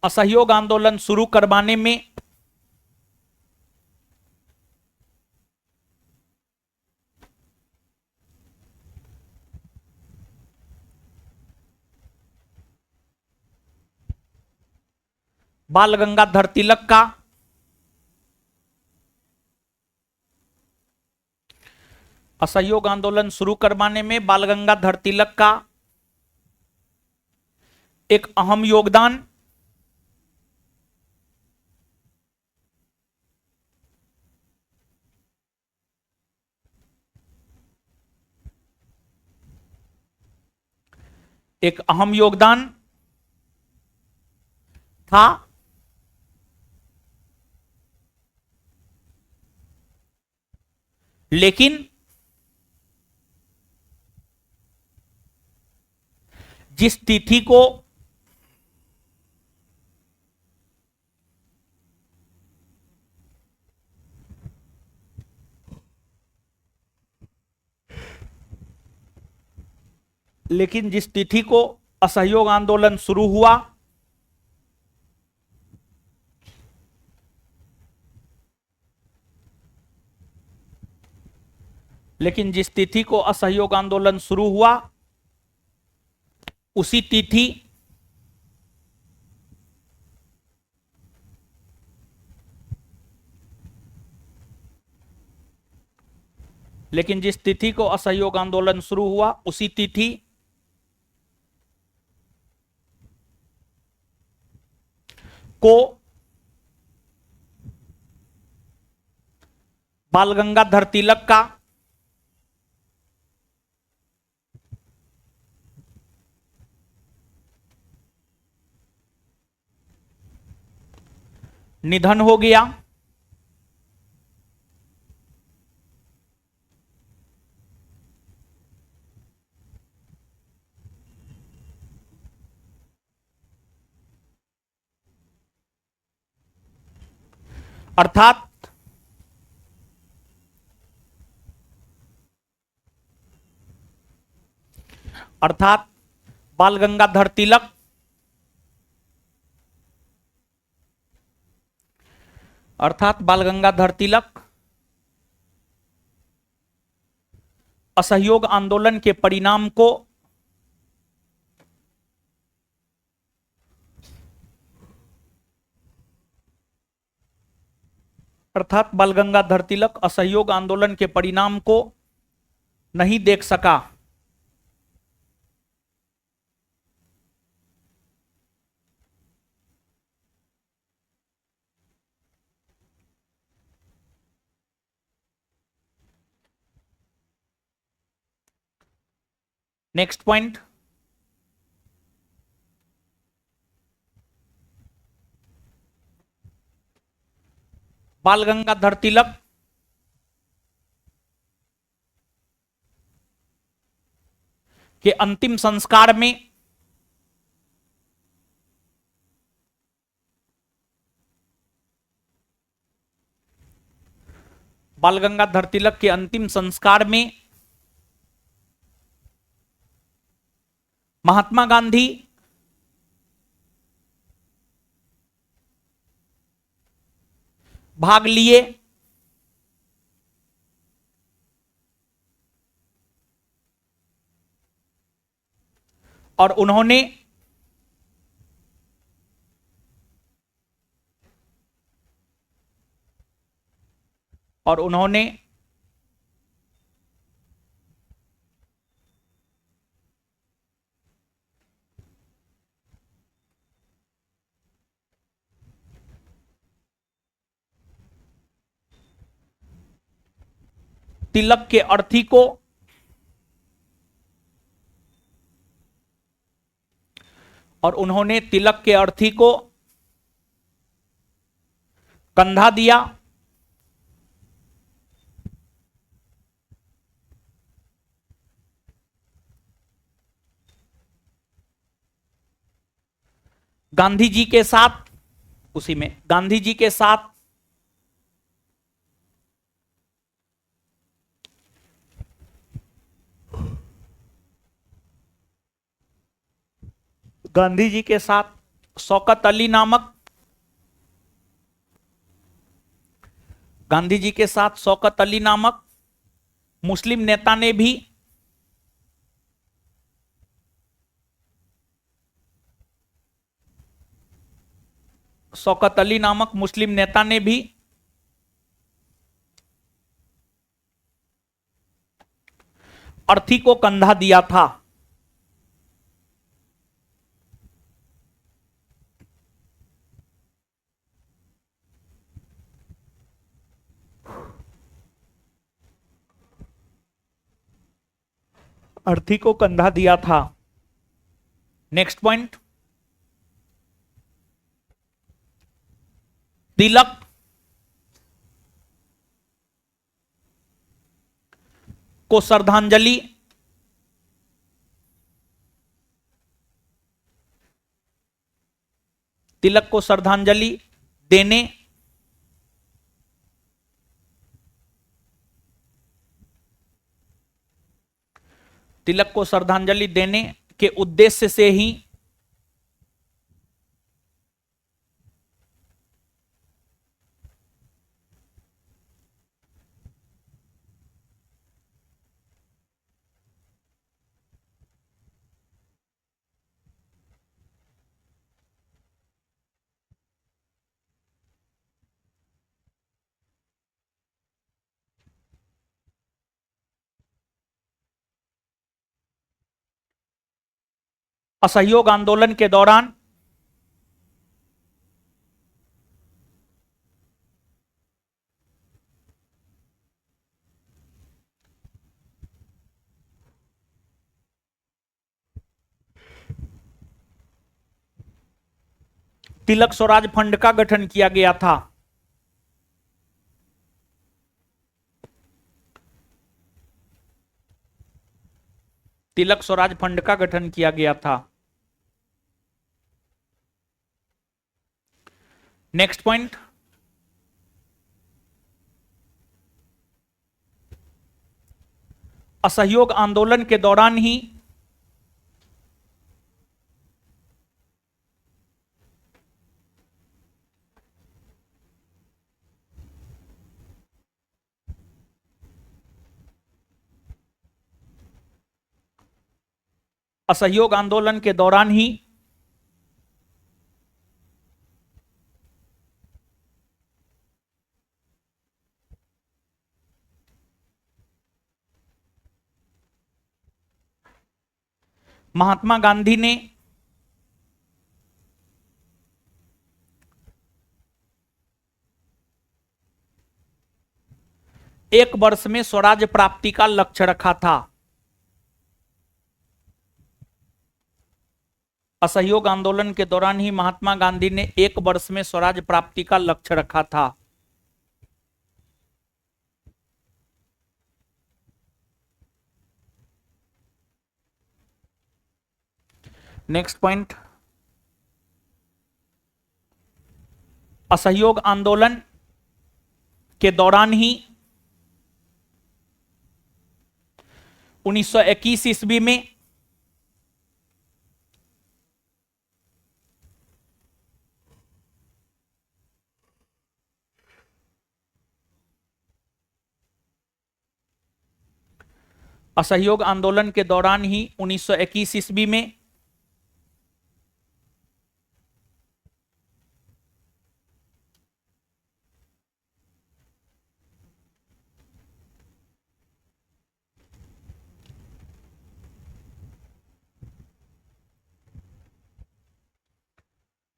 असहयोग आंदोलन शुरू करवाने में बाल गंगाधर तिलक का असहयोग आंदोलन शुरू करवाने में बाल गंगाधर तिलक का एक अहम योगदान था। लेकिन जिस तिथि को असहयोग आंदोलन शुरू हुआ, उसी तिथि जिस तिथि को असहयोग आंदोलन शुरू हुआ उसी तिथि को बाल गंगाधर तिलक का निधन हो गया। अर्थात बाल गंगाधर तिलक असहयोग आंदोलन के परिणाम को अर्थात बाल गंगाधर तिलक असहयोग आंदोलन के परिणाम को नहीं देख सका। नेक्स्ट पॉइंट, बाल गंगाधर तिलक के अंतिम संस्कार में बाल गंगाधर तिलक के अंतिम संस्कार में महात्मा गांधी भाग लिए। और उन्होंने तिलक के अर्थी को कंधा दिया। गांधी जी के साथ शौकत अली नामक मुस्लिम नेता ने भी अर्थी को कंधा दिया था। नेक्स्ट पॉइंट, तिलक को श्रद्धांजलि देने के उद्देश्य से ही असहयोग आंदोलन के दौरान तिलक स्वराज फंड का गठन किया गया था। नेक्स्ट पॉइंट, असहयोग आंदोलन के दौरान ही महात्मा गांधी ने एक वर्ष में स्वराज प्राप्ति का लक्ष्य रखा था। असहयोग आंदोलन के दौरान ही महात्मा गांधी ने एक वर्ष में स्वराज प्राप्ति का लक्ष्य रखा था। नेक्स्ट पॉइंट, असहयोग आंदोलन के दौरान ही 1921 ईस्वी में असहयोग आंदोलन के दौरान ही 1921 ईस्वी में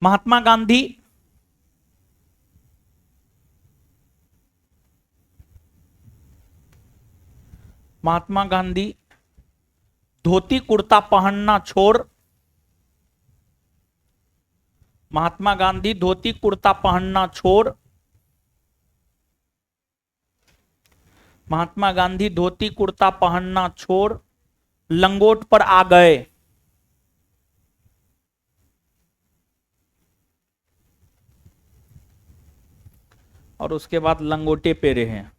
महात्मा गांधी धोती कुर्ता पहनना छोड़ महात्मा गांधी धोती कुर्ता पहनना छोड़ महात्मा गांधी धोती कुर्ता पहनना छोड़ लंगोट पर आ गए। और उसके बाद लंगोटे पेरे हैं,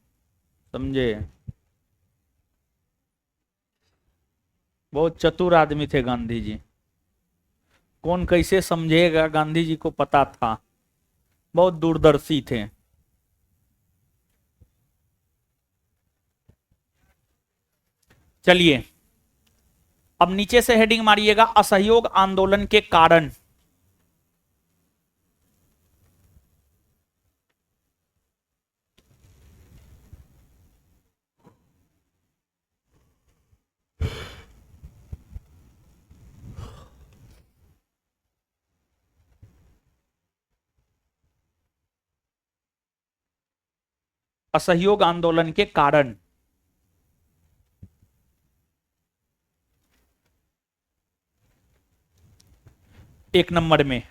समझे। बहुत चतुर आदमी थे गांधी जी। कौन कैसे समझेगा, गांधी जी को पता था, बहुत दूरदर्शी थे। चलिए अब नीचे से हेडिंग मारिएगा, असहयोग आंदोलन के कारण। असहयोग आंदोलन के कारण। एक नंबर में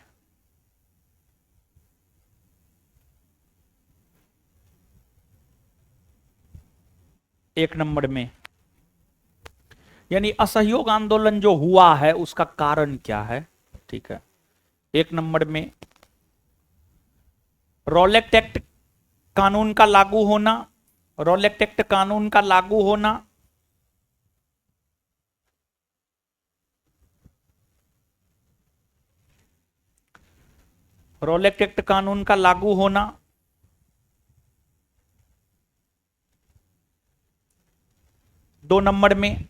यानी असहयोग आंदोलन जो हुआ है उसका कारण क्या है, ठीक है। एक नंबर में रॉलेट एक्ट कानून का लागू होना, रॉलेट एक्ट कानून का लागू होना, रॉलेट एक्ट कानून का लागू होना। दो नंबर में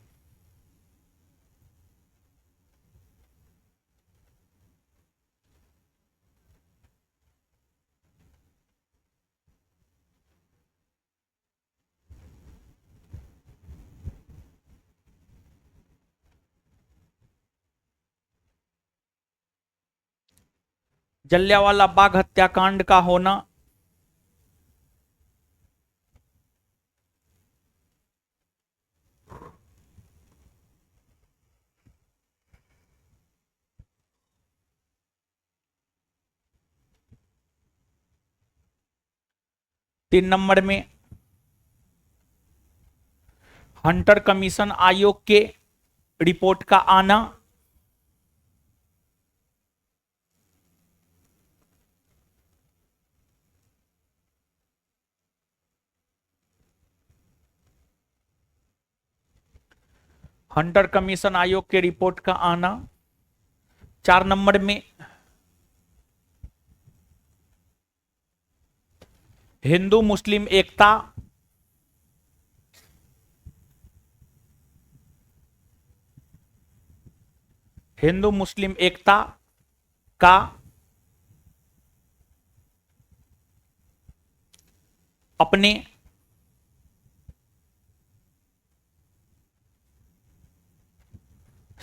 जलियांवाला बाग हत्याकांड का होना। तीन नंबर में हंटर कमीशन आयोग के रिपोर्ट का आना। हंटर कमीशन आयोग के रिपोर्ट का आना। चार नंबर में हिंदू मुस्लिम एकता, हिंदू मुस्लिम एकता का अपने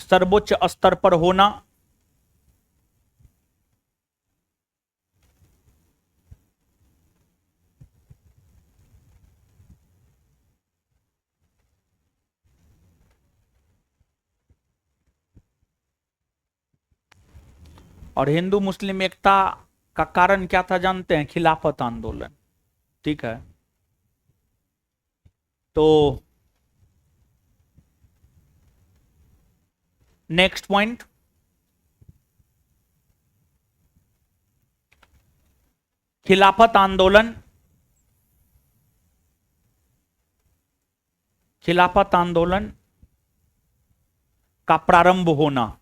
सर्वोच्च स्तर पर होना, और हिंदू मुस्लिम एकता का कारण क्या था जानते हैं? खिलाफत आंदोलन। ठीक है, तो नेक्स्ट पॉइंट, खिलाफत आंदोलन, खिलाफत आंदोलन का प्रारंभ होना।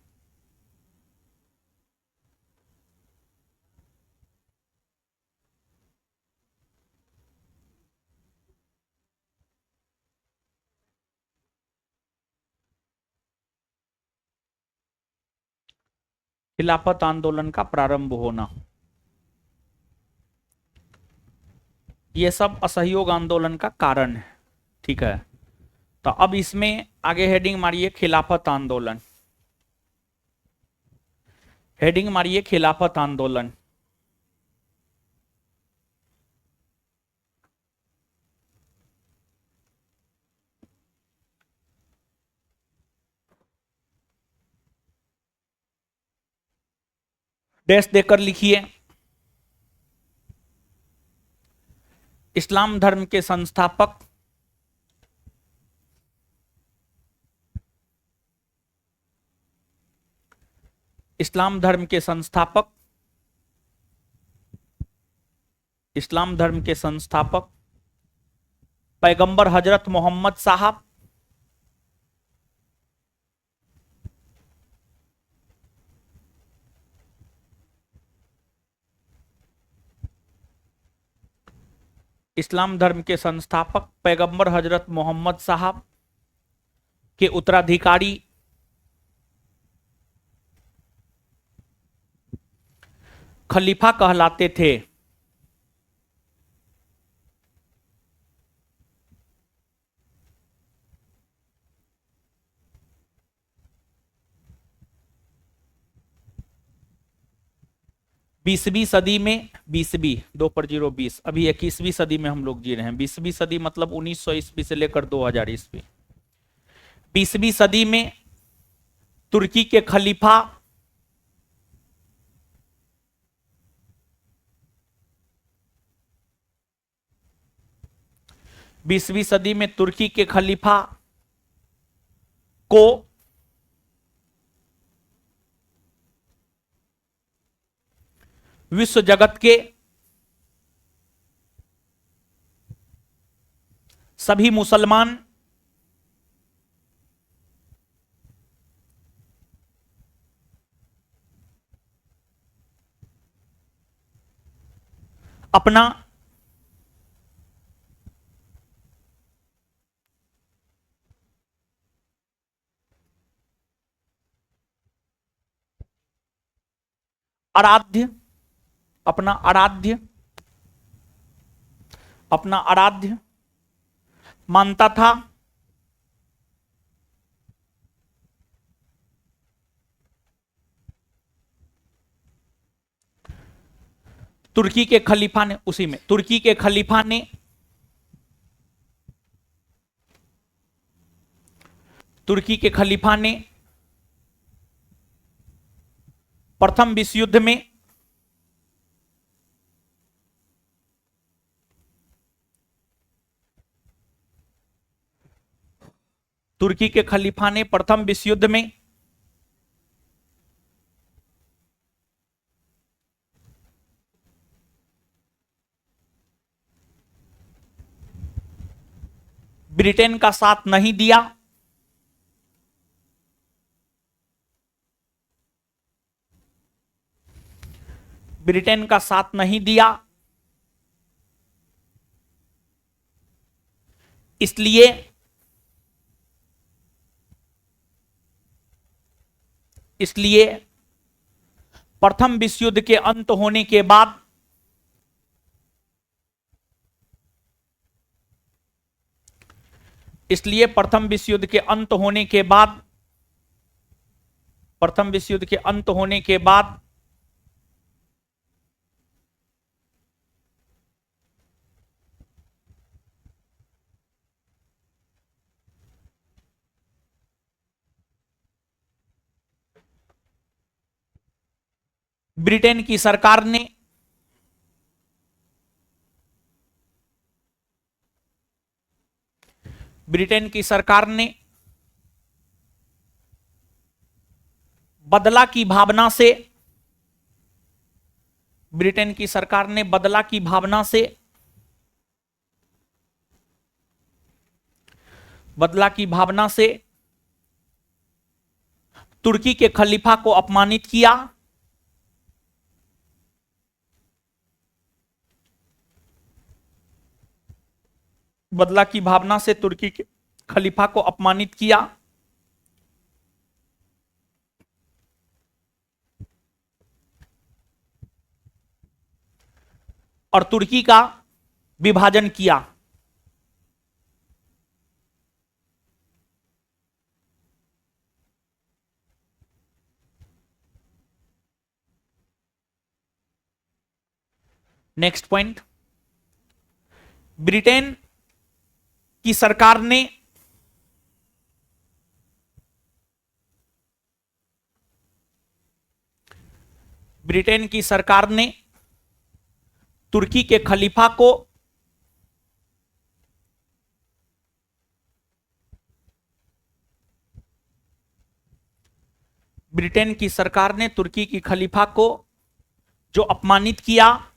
खिलाफत आंदोलन का प्रारंभ होना, ये सब असहयोग आंदोलन का कारण है। ठीक है, तो अब इसमें आगे हेडिंग मारिए खिलाफत आंदोलन, हेडिंग मारिए खिलाफत आंदोलन। डैश देकर लिखिए, इस्लाम धर्म के संस्थापक इस्लाम धर्म के संस्थापक इस्लाम धर्म के संस्थापक पैगंबर हजरत मोहम्मद साहब, इस्लाम धर्म के संस्थापक पैगंबर हजरत मोहम्मद साहब के उत्तराधिकारी खलीफा कहलाते थे। बीसवीं सदी में, 20वीं 2 पर 0 20, अभी 21वीं सदी में हम लोग जी रहे हैं। 20वीं सदी मतलब 1900 ईस्वी से लेकर 2000 ईस्वी। 20वीं सदी में तुर्की के खलीफा बीसवीं सदी में तुर्की के खलीफा को विश्व जगत के सभी मुसलमान अपना आराध्य अपना आराध्य अपना आराध्य मानता था। तुर्की के खलीफा ने उसी में तुर्की के खलीफा ने तुर्की के खलीफा ने प्रथम विश्व युद्ध में तुर्की के खलीफा ने प्रथम विश्व युद्ध में ब्रिटेन का साथ नहीं दिया। ब्रिटेन का साथ नहीं दिया, इसलिए इसलिए प्रथम विश्व युद्ध के अंत होने के बाद इसलिए प्रथम विश्व युद्ध के अंत होने के बाद प्रथम विश्व युद्ध के अंत होने के बाद ब्रिटेन की सरकार ने बदला की भावना से तुर्की के खलीफा को अपमानित किया। बदला की भावना से तुर्की के खलीफा को अपमानित किया और तुर्की का विभाजन किया। नेक्स्ट पॉइंट, ब्रिटेन की सरकार ने तुर्की के खलीफा को जो अपमानित किया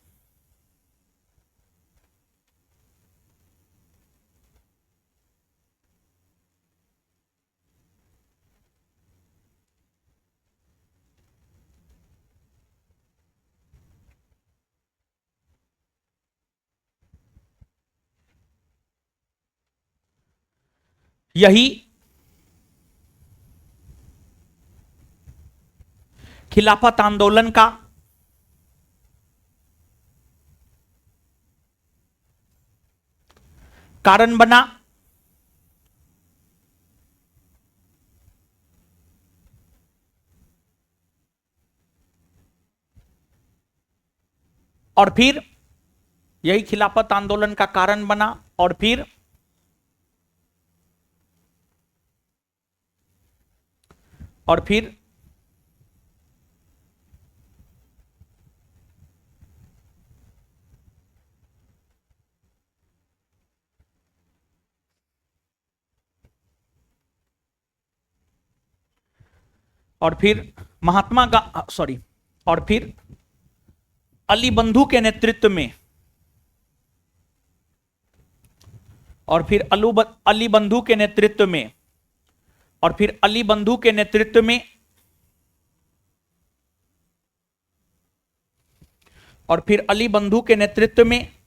यही खिलाफत आंदोलन का कारण बना। और फिर यही खिलाफत आंदोलन का कारण बना और फिर महात्मा गांधी और फिर अली बंधु के नेतृत्व में अली बंधु के नेतृत्व में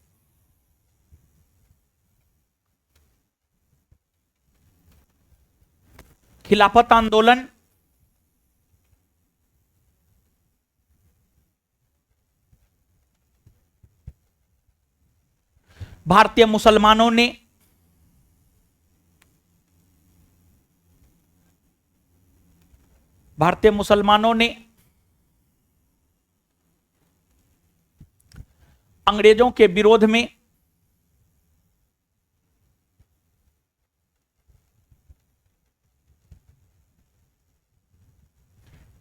खिलाफत आंदोलन भारतीय मुसलमानों ने अंग्रेजों के विरोध में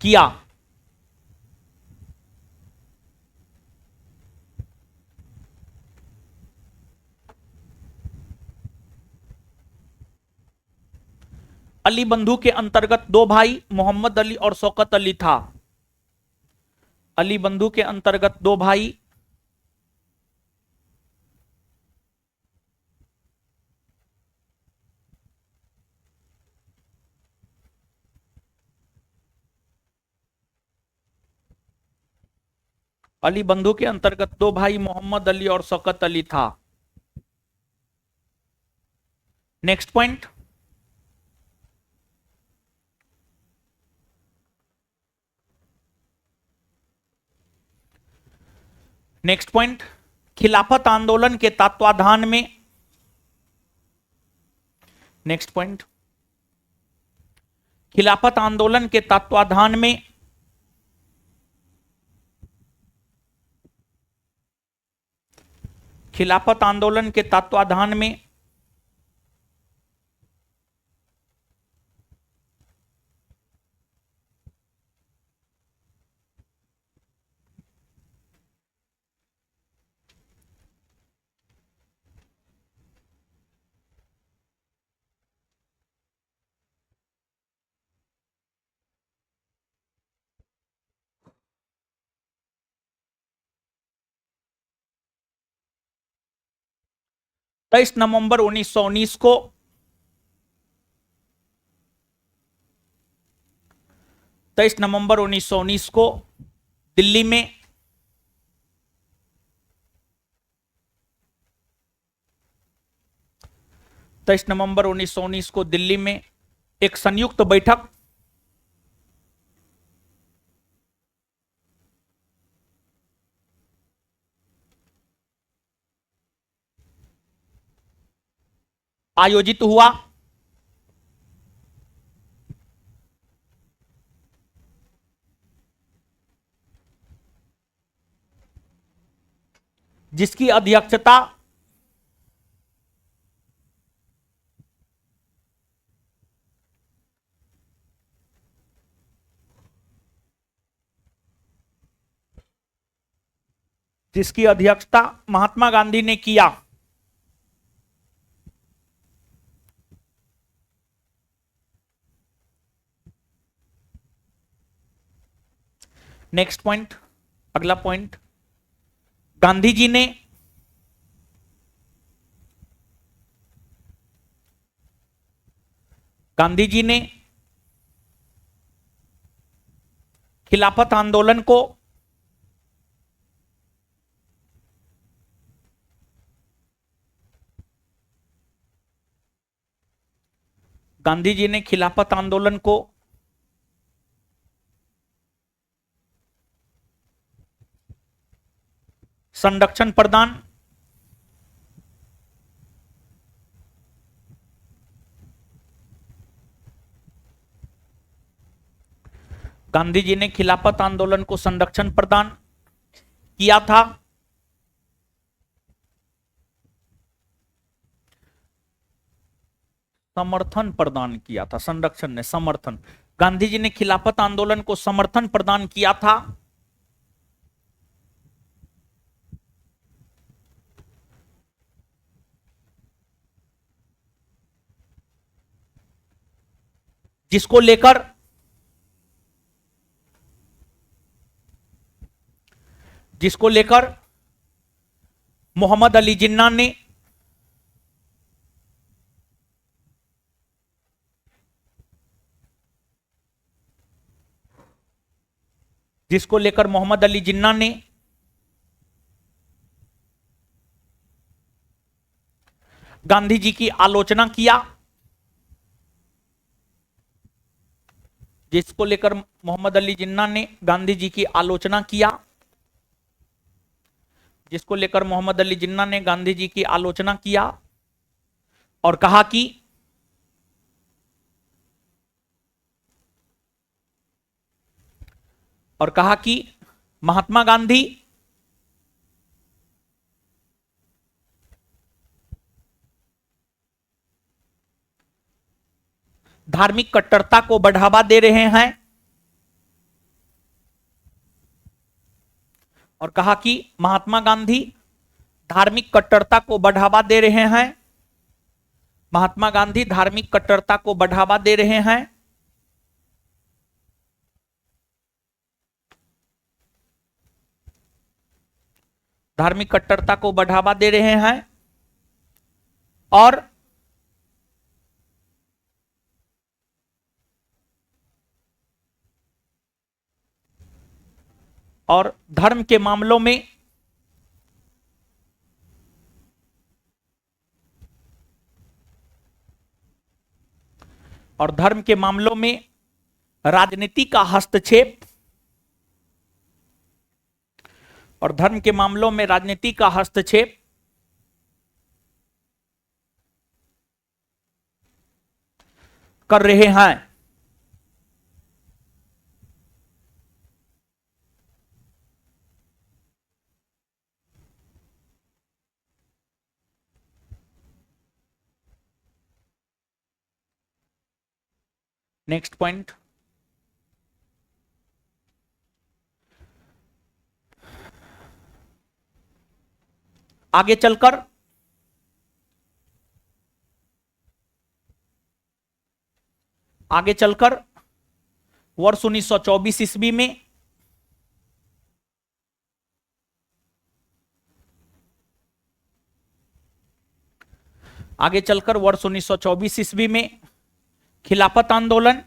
किया। अली बंधु के अंतर्गत दो भाई मोहम्मद अली और शौकत अली था। अली बंधु के अंतर्गत दो भाई मोहम्मद अली और शौकत अली था। नेक्स्ट पॉइंट, खिलाफत आंदोलन के तत्वाधान में खिलाफत आंदोलन के तत्वाधान में खिलाफत आंदोलन के तत्वाधान में तेईस नवंबर 1919 को 23 नवंबर 1919 को दिल्ली में 23 नवंबर 1919 को दिल्ली में एक संयुक्त बैठक आयोजित हुआ। जिसकी अध्यक्षता महात्मा गांधी ने किया। नेक्स्ट पॉइंट, अगला पॉइंट, गांधी जी ने खिलाफत आंदोलन को संरक्षण प्रदान गांधी जी ने खिलाफत आंदोलन को संरक्षण प्रदान किया था। समर्थन प्रदान किया था, संरक्षण ने समर्थन। गांधी जी ने खिलाफत आंदोलन को समर्थन प्रदान किया था। जिसको लेकर मोहम्मद अली जिन्ना ने गांधी जी की आलोचना किया। जिसको लेकर मोहम्मद अली जिन्ना ने गांधी जी की आलोचना किया। जिसको लेकर मोहम्मद अली जिन्ना ने गांधी जी की आलोचना किया और कहा कि महात्मा गांधी धार्मिक कट्टरता को बढ़ावा दे रहे हैं और कहा कि महात्मा गांधी धार्मिक कट्टरता को बढ़ावा दे रहे हैं। महात्मा गांधी धार्मिक कट्टरता को बढ़ावा दे रहे हैं। धार्मिक कट्टरता को बढ़ावा दे रहे हैं और धर्म के मामलों में राजनीति का हस्तक्षेप कर रहे हैं। नेक्स्ट पॉइंट, आगे चलकर वर्ष 1924 ईस्वी में वर्ष 1924 ईस्वी में खिलाफत आंदोलन,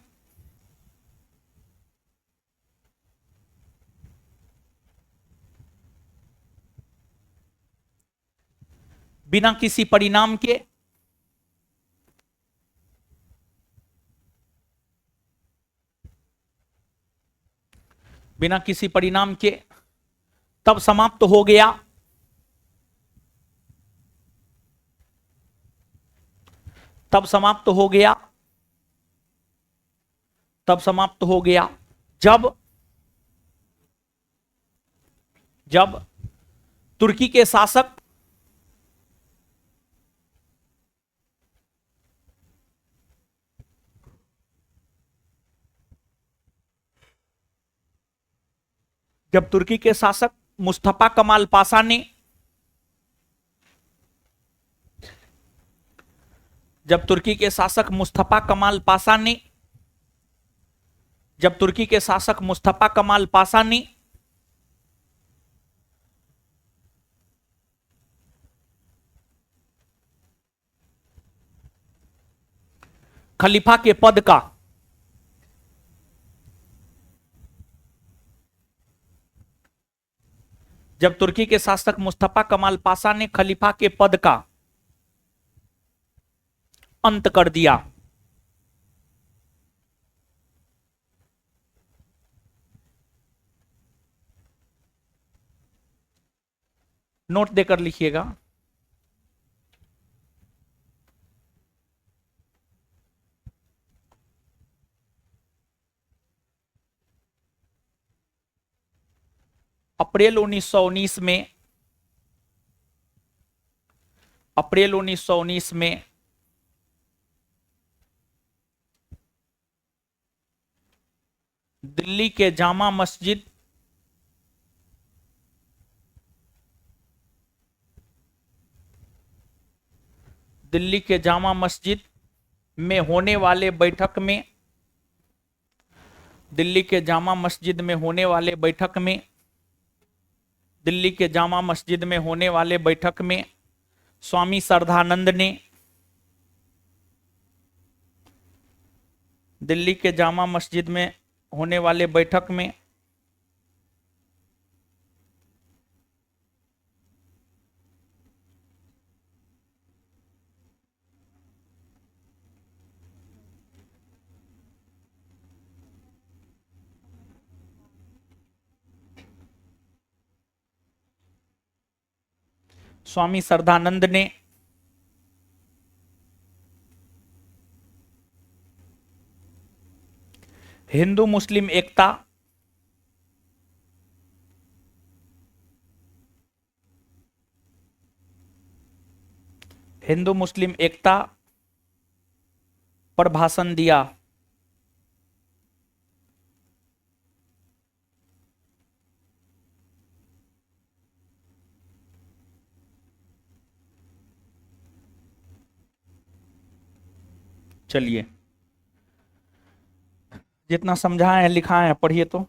बिना किसी परिणाम के तब समाप्त हो गया। जब तुर्की के शासक मुस्तफा कमाल पाशा ने जब तुर्की के शासक मुस्तफा कमाल पाशा ने खलीफा के पद का जब तुर्की के शासक मुस्तफा कमाल पाशा ने खलीफा के पद का अंत कर दिया, नोट देकर लिखिएगा। अप्रैल 1919 में दिल्ली के जामा मस्जिद में होने वाले बैठक में दिल्ली के जामा मस्जिद में होने वाले बैठक में स्वामी श्रद्धानंद ने दिल्ली के जामा मस्जिद में होने वाले बैठक में स्वामी श्रद्धानंद ने हिंदू मुस्लिम एकता पर भाषण दिया। चलिए, जितना समझाए हैं लिखाए हैं पढ़िए तो।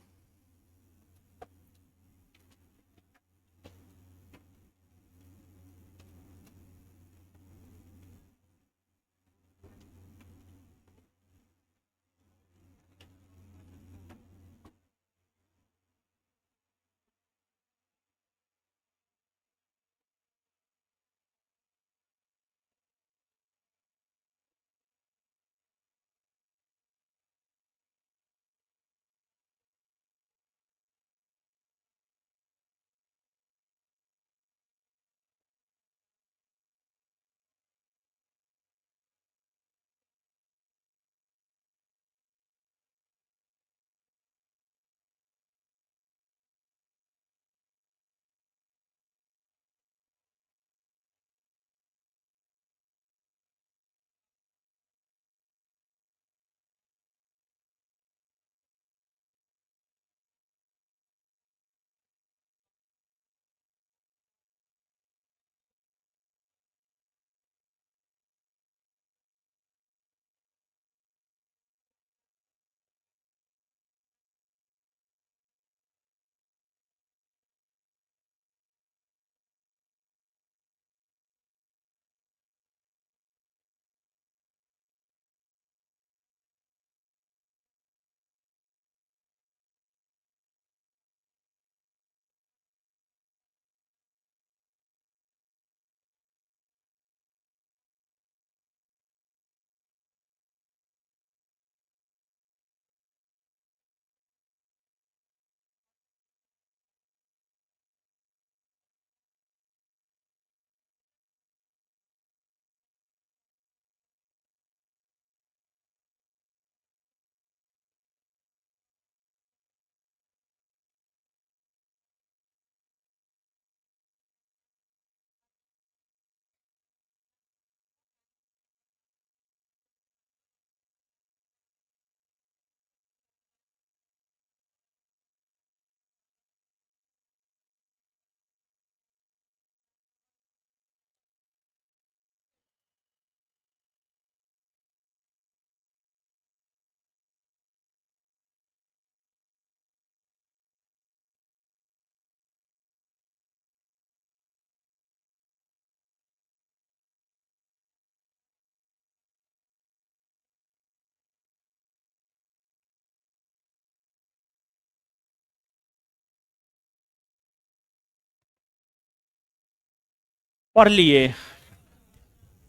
पढ़ लिए,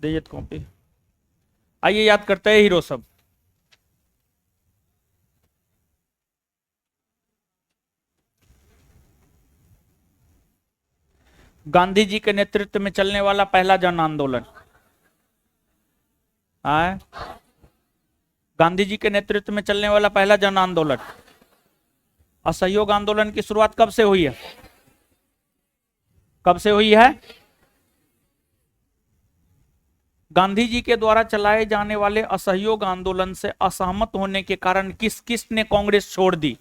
दीजिए कॉपी। आइए याद करते हैं हीरो सब। गांधी जी के नेतृत्व में चलने वाला पहला जन आंदोलन, है गांधी जी के नेतृत्व में चलने वाला पहला जन आंदोलन। असहयोग आंदोलन की शुरुआत कब से हुई है? कब से हुई है? गांधी जी के द्वारा चलाए जाने वाले असहयोग आंदोलन से असहमत होने के कारण किस किस ने कांग्रेस छोड़ दी?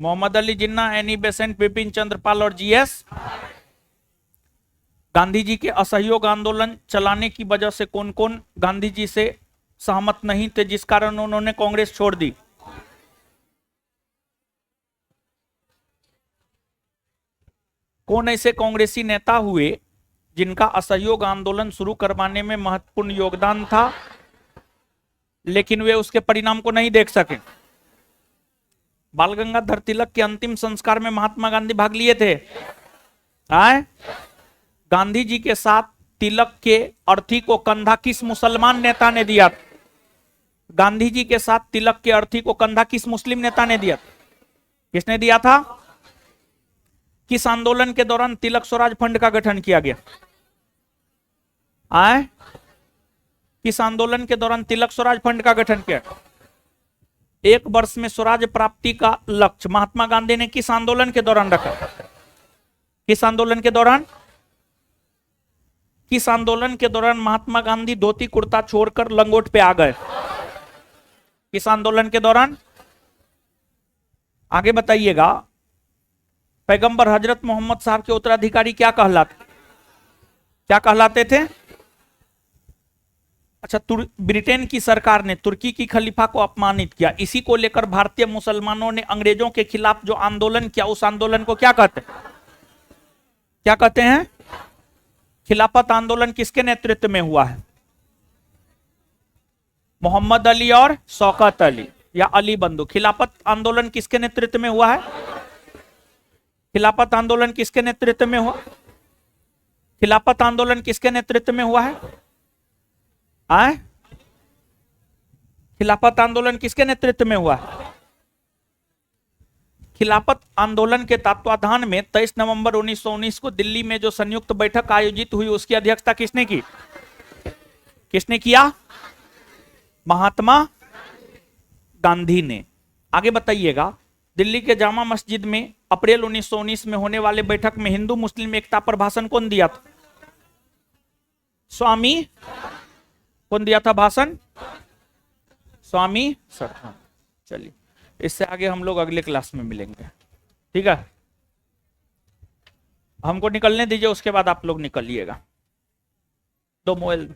मोहम्मद अली जिन्ना, एनी बेसेंट, बिपिन चंद्रपाल और जीएस। गांधी जी के असहयोग आंदोलन चलाने की वजह से कौन कौन गांधी जी से सहमत नहीं थे, जिस कारण उन्होंने कांग्रेस छोड़ दी? कौन ऐसे कांग्रेसी नेता हुए जिनका असहयोग आंदोलन शुरू करवाने में महत्वपूर्ण योगदान था, लेकिन वे उसके परिणाम को नहीं देख सके? बाल गंगाधर तिलक के अंतिम संस्कार में महात्मा गांधी भाग लिए थे। आए? गांधी जी के साथ तिलक के अर्थी को कंधा किस मुसलमान नेता ने दिया? गांधी जी के साथ तिलक के अर्थी को कंधा किस मुस्लिम नेता ने दिया? किसने दिया था? किस आंदोलन के दौरान तिलक स्वराज फंड का गठन किया गया? आए? किस आंदोलन के दौरान तिलक स्वराज फंड का गठन किया? एक वर्ष में स्वराज प्राप्ति का लक्ष्य महात्मा गांधी ने किस आंदोलन के दौरान रखा? किस आंदोलन के दौरान? किस आंदोलन के दौरान महात्मा गांधी धोती कुर्ता छोड़कर लंगोट पे आ गए? किस आंदोलन के दौरान? आगे बताइएगा। पैगंबर हजरत मोहम्मद साहब के उत्तराधिकारी क्या कहलाते थे? अच्छा, ब्रिटेन की सरकार ने तुर्की की खलीफा को अपमानित किया, इसी को लेकर भारतीय मुसलमानों ने अंग्रेजों के खिलाफ जो आंदोलन किया, उस आंदोलन को क्या कहते हैं? क्या कहते हैं? खिलाफत आंदोलन किसके नेतृत्व में हुआ है? मोहम्मद अली और शौकत अली या अली बंधु। खिलाफत आंदोलन किसके नेतृत्व में हुआ है? खिलाफत आंदोलन किसके नेतृत्व में हुआ? खिलाफत आंदोलन किसके नेतृत्व में हुआ है? आए? खिलाफत आंदोलन किसके नेतृत्व में हुआ है? खिलाफत आंदोलन के तत्वाधान में 23 नवंबर 1919 को दिल्ली में जो संयुक्त बैठक आयोजित हुई, उसकी अध्यक्षता किसने की? किसने किया? महात्मा गांधी ने। आगे बताइएगा। दिल्ली के जामा मस्जिद में अप्रैल 1919 में होने वाले बैठक में हिंदू मुस्लिम एकता पर भाषण कौन दिया था? स्वामी कौन दिया था भाषण? स्वामी सरखान। चलिए, इससे आगे हम लोग अगले क्लास में मिलेंगे, ठीक है? हमको निकलने दीजिए, उसके बाद आप लोग निकलिएगा। दो मोबाइल